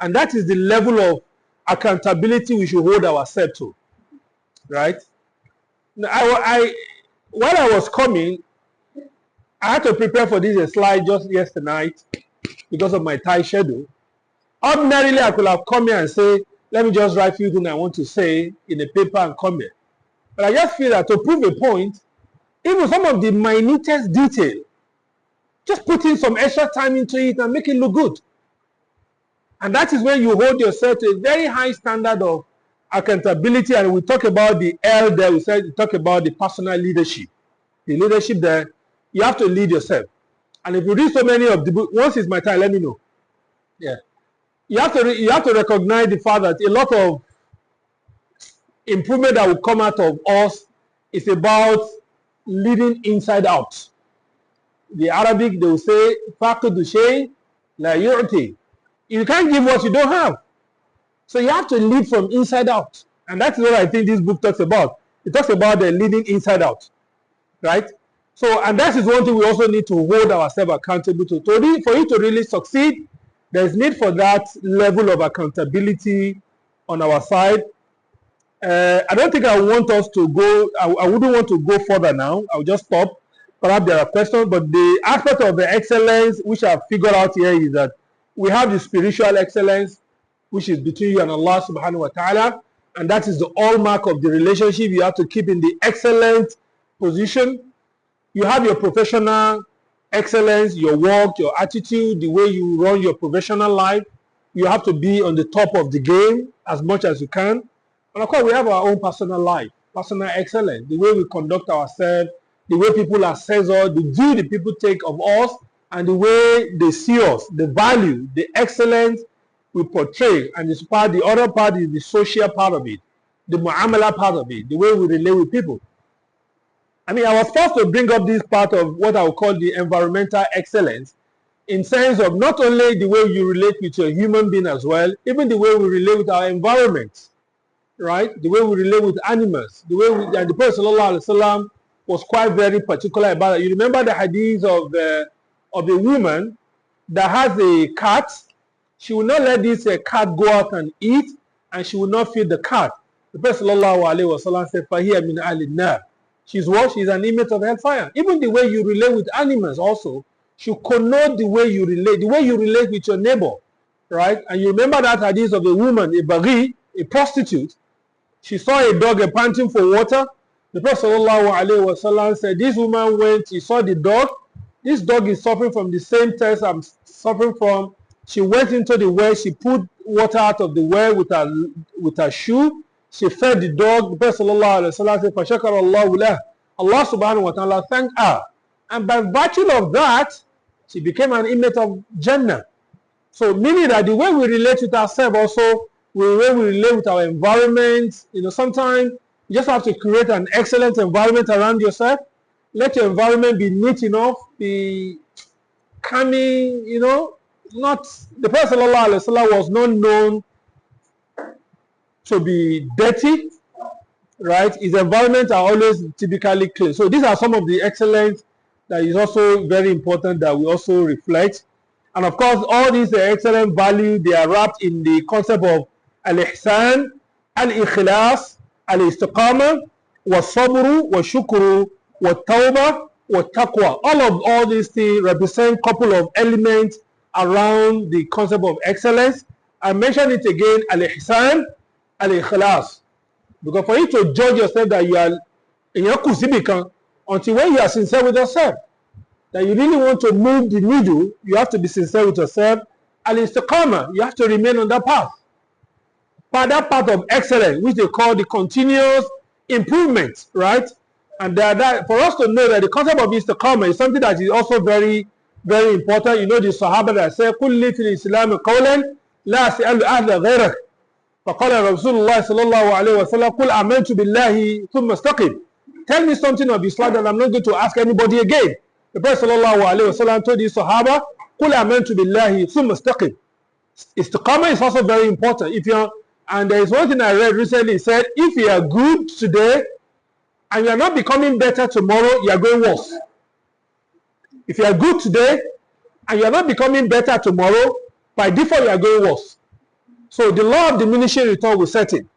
B: And that is the level of accountability we should hold ourselves to, right? Now, while I was coming, I had to prepare for this slide just yesterday night because of my tight schedule. Ordinarily, I could have come here and say, let me just write a few things I want to say in a paper and come here. But I just feel that to prove a point, even some of the minutest detail, just put in some extra time into it and make it look good. And that is when you hold yourself to a very high standard of accountability. And we talk about the L there, we talk about the personal leadership. The leadership there, you have to lead yourself. And if you read so many of the books, once it's my time, let me know. Yeah. You have to recognize the fact that a lot of improvement that will come out of us is about leading inside out. The Arabic, they will say, "Faqdu shay la yu'ti." You can't give what you don't have. So you have to lead from inside out. And that's what I think this book talks about. It talks about the leading inside out. Right? So, and that is one thing we also need to hold ourselves accountable to. For you to really succeed, there's need for that level of accountability on our side. I don't think I want us to go, I wouldn't want to go further now. I'll just stop. Perhaps there are questions, but the aspect of the excellence which I've figured out here is that we have the spiritual excellence, which is between you and Allah subhanahu wa ta'ala, and that is the hallmark of the relationship. You have to keep in the excellent position. You have your professional excellence, your work, your attitude, the way you run your professional life. You have to be on the top of the game as much as you can. And of course, we have our own personal life, personal excellence, the way we conduct ourselves, the way people assess us, the view the people take of us, and the way they see us, the value, the excellence we portray. And the other part is the social part of it, the mu'amala part of it, the way we relate with people. I mean, I was forced to bring up this part of what I would call the environmental excellence, in sense of not only the way you relate with your human being as well, even the way we relate with our environment, right? The way we relate with animals, the way and the Prophet ﷺ was quite very particular about it. You remember the hadith of a woman that has a cat. She will not let this cat go out and eat, and she will not feed the cat. The Prophet ﷺ said, "Fahiya min ahli nar." She's what? She's an inmate of hellfire. Even the way you relate with animals also should connote the way you relate with your neighbor, right? And you remember that hadith of a woman, a baghi, a prostitute. She saw a dog panting for water. The Prophet ﷺ said, this woman went, she saw the dog. This dog is suffering from the same test I'm suffering from. She went into the well. She put water out of the well with her shoe. She fed the dog. The Prophet ﷺ said, فَشَكَرَ اللَّهُ لَهُ Allah subhanahu wa ta'ala thanked her. And by virtue of that, she became an inmate of Jannah. So meaning that the way we relate with ourselves also, the way we relate with our environment, sometimes you just have to create an excellent environment around yourself. Let your environment be neat enough, be calming, not, the Prophet ﷺ was not known to be dirty, right? His environment are always typically clean. So these are some of the excellence that is also very important that we also reflect. And of course, all these excellent values, they are wrapped in the concept of al-ihsan, al-ikhlas, al-istiqamah, wa-sabru, wa-shukru, wa-tawbah, wa-taqwa. All these things represent a couple of elements around the concept of excellence. I mentioned it again, al-ihsan, al-ikhlas. Because for you to judge yourself that you are until when you are sincere with yourself, that you really want to move the needle, you have to be sincere with yourself. Al-istiqamah, you have to remain on that path. That path of excellence, which they call the continuous improvement, right? And that for us to know that the concept of istiqamah is something that is also very, very important. You know the Sahaba that say, "Kulli fil Islam qawlan la as'alu ahla ghayrak." فقال رسول الله صلى الله عليه وسلم قل آمنت بالله ثم استقم. Tell me something of Islam that I'm not going to ask anybody again. The Prophet صلى الله عليه وسلم told his Sahaba قل آمنت بالله ثم استقم. Istiqamah is also very important. And there is one thing I read recently, it said, if you are good today and you are not becoming better tomorrow, you are going worse. If you are good today and you are not becoming better tomorrow, by default you are going worse. So the law of diminishing return will set in.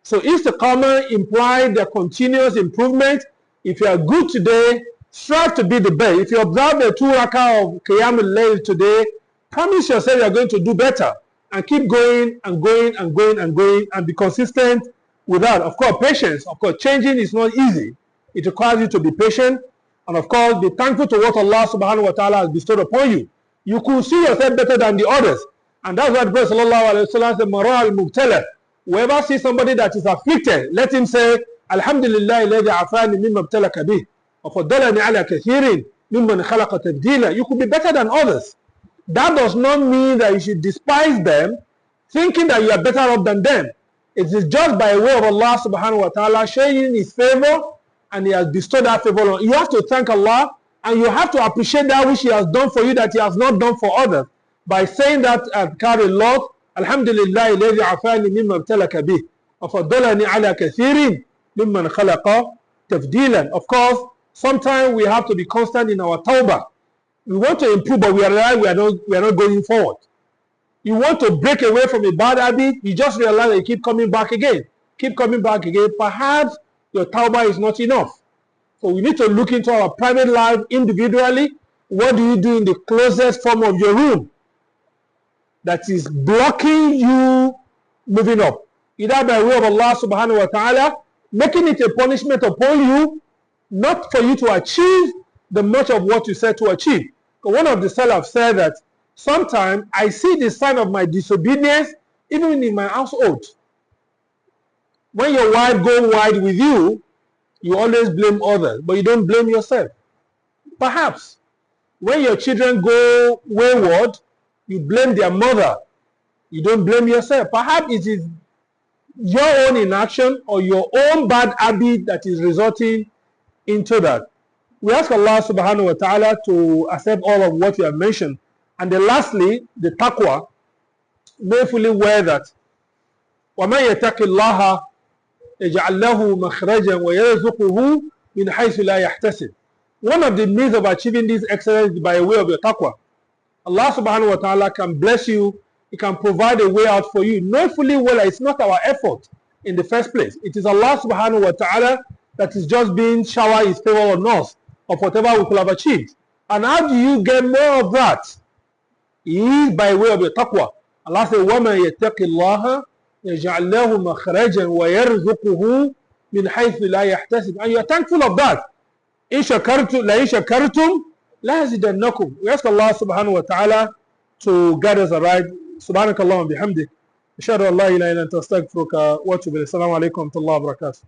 B: So istiqamah implies the continuous improvement. If you are good today, strive to be the best. If you observe the 2 rakah of Qiyam al-Layl today, promise yourself you are going to do better. And keep going and going and going and going and be consistent with that. Of course, patience. Of course, changing is not easy. It requires you to be patient. And of course, be thankful to what Allah subhanahu wa ta'ala has bestowed upon you. You could see yourself better than the others. And that's why the Prophet sallallahu alayhi wa sallam said, Mara al-mubtala. Whoever sees somebody that is afflicted, let him say, Alhamdulillah, alladhi afani mimma ibtalaka bih. Wa faddalani ala kathirin mimman khalaqa tabdila. You could be better than others. That does not mean that you should despise them, thinking that you are better off than them. It is just by way of Allah subhanahu wa ta'ala showing His favor, and He has bestowed that favor on you. You have to thank Allah, and you have to appreciate that which He has done for you that He has not done for others. By saying that carry Lord, Alhamdulillah, alladhi afani mimma ibtalaka bih, wa faddalani ala kathirin mimman khalaqa tafdilan. Of course, sometimes we have to be constant in our tawbah. We want to improve, but we realize we are not going forward. You want to break away from a bad habit, you just realize that you keep coming back again. Keep coming back again. Perhaps your tawbah is not enough. So we need to look into our private life individually. What do you do in the closest form of your room that is blocking you moving up? Either by way of Allah subhanahu wa ta'ala, making it a punishment upon you, not for you to achieve the much of what you said to achieve. But one of the Salaf said that sometimes I see the sign of my disobedience even in my household. When your wife goes wide with you, you always blame others, but you don't blame yourself. Perhaps when your children go wayward, you blame their mother. You don't blame yourself. Perhaps it is your own inaction or your own bad habit that is resulting into that. We ask Allah subhanahu wa ta'ala to accept all of what we have mentioned. And then lastly, the taqwa, know fully well that وَمَنْ يَتَقِ اللَّهَ يَجْعَلْ لَهُ مَخْرَجًا وَيَرْزُقُهُ مِنْ حَيْثُ لَا يَحْتَسِبُ. One of the means of achieving this excellence is by way of your taqwa. Allah subhanahu wa ta'ala can bless you. He can provide a way out for you. Know fully well that it's not our effort in the first place. It is Allah subhanahu wa ta'ala that is just being showered His favor on us of whatever we could have achieved. And how do you get more of that? It is by way of your taqwa. Allah says, وَمَنْ يَتَّقِ اللَّهَ يَجْعَلْ لَهُ مَخْرَجًا وَيَرْزُقُهُ مِنْ حَيْثُ لَا يَحْتَسِبُ. And you are thankful of that. إِن شَكَرْتُمْ لَأَزِيدَنَّكُمْ. We ask Allah subhanahu wa ta'ala to guide us aright. سبحانك اللهم وبحمدك أشهد أن لا إله إلا أنت أستغفرك وأتوب إليك. السلام عليكم ورحمة الله وبركاته.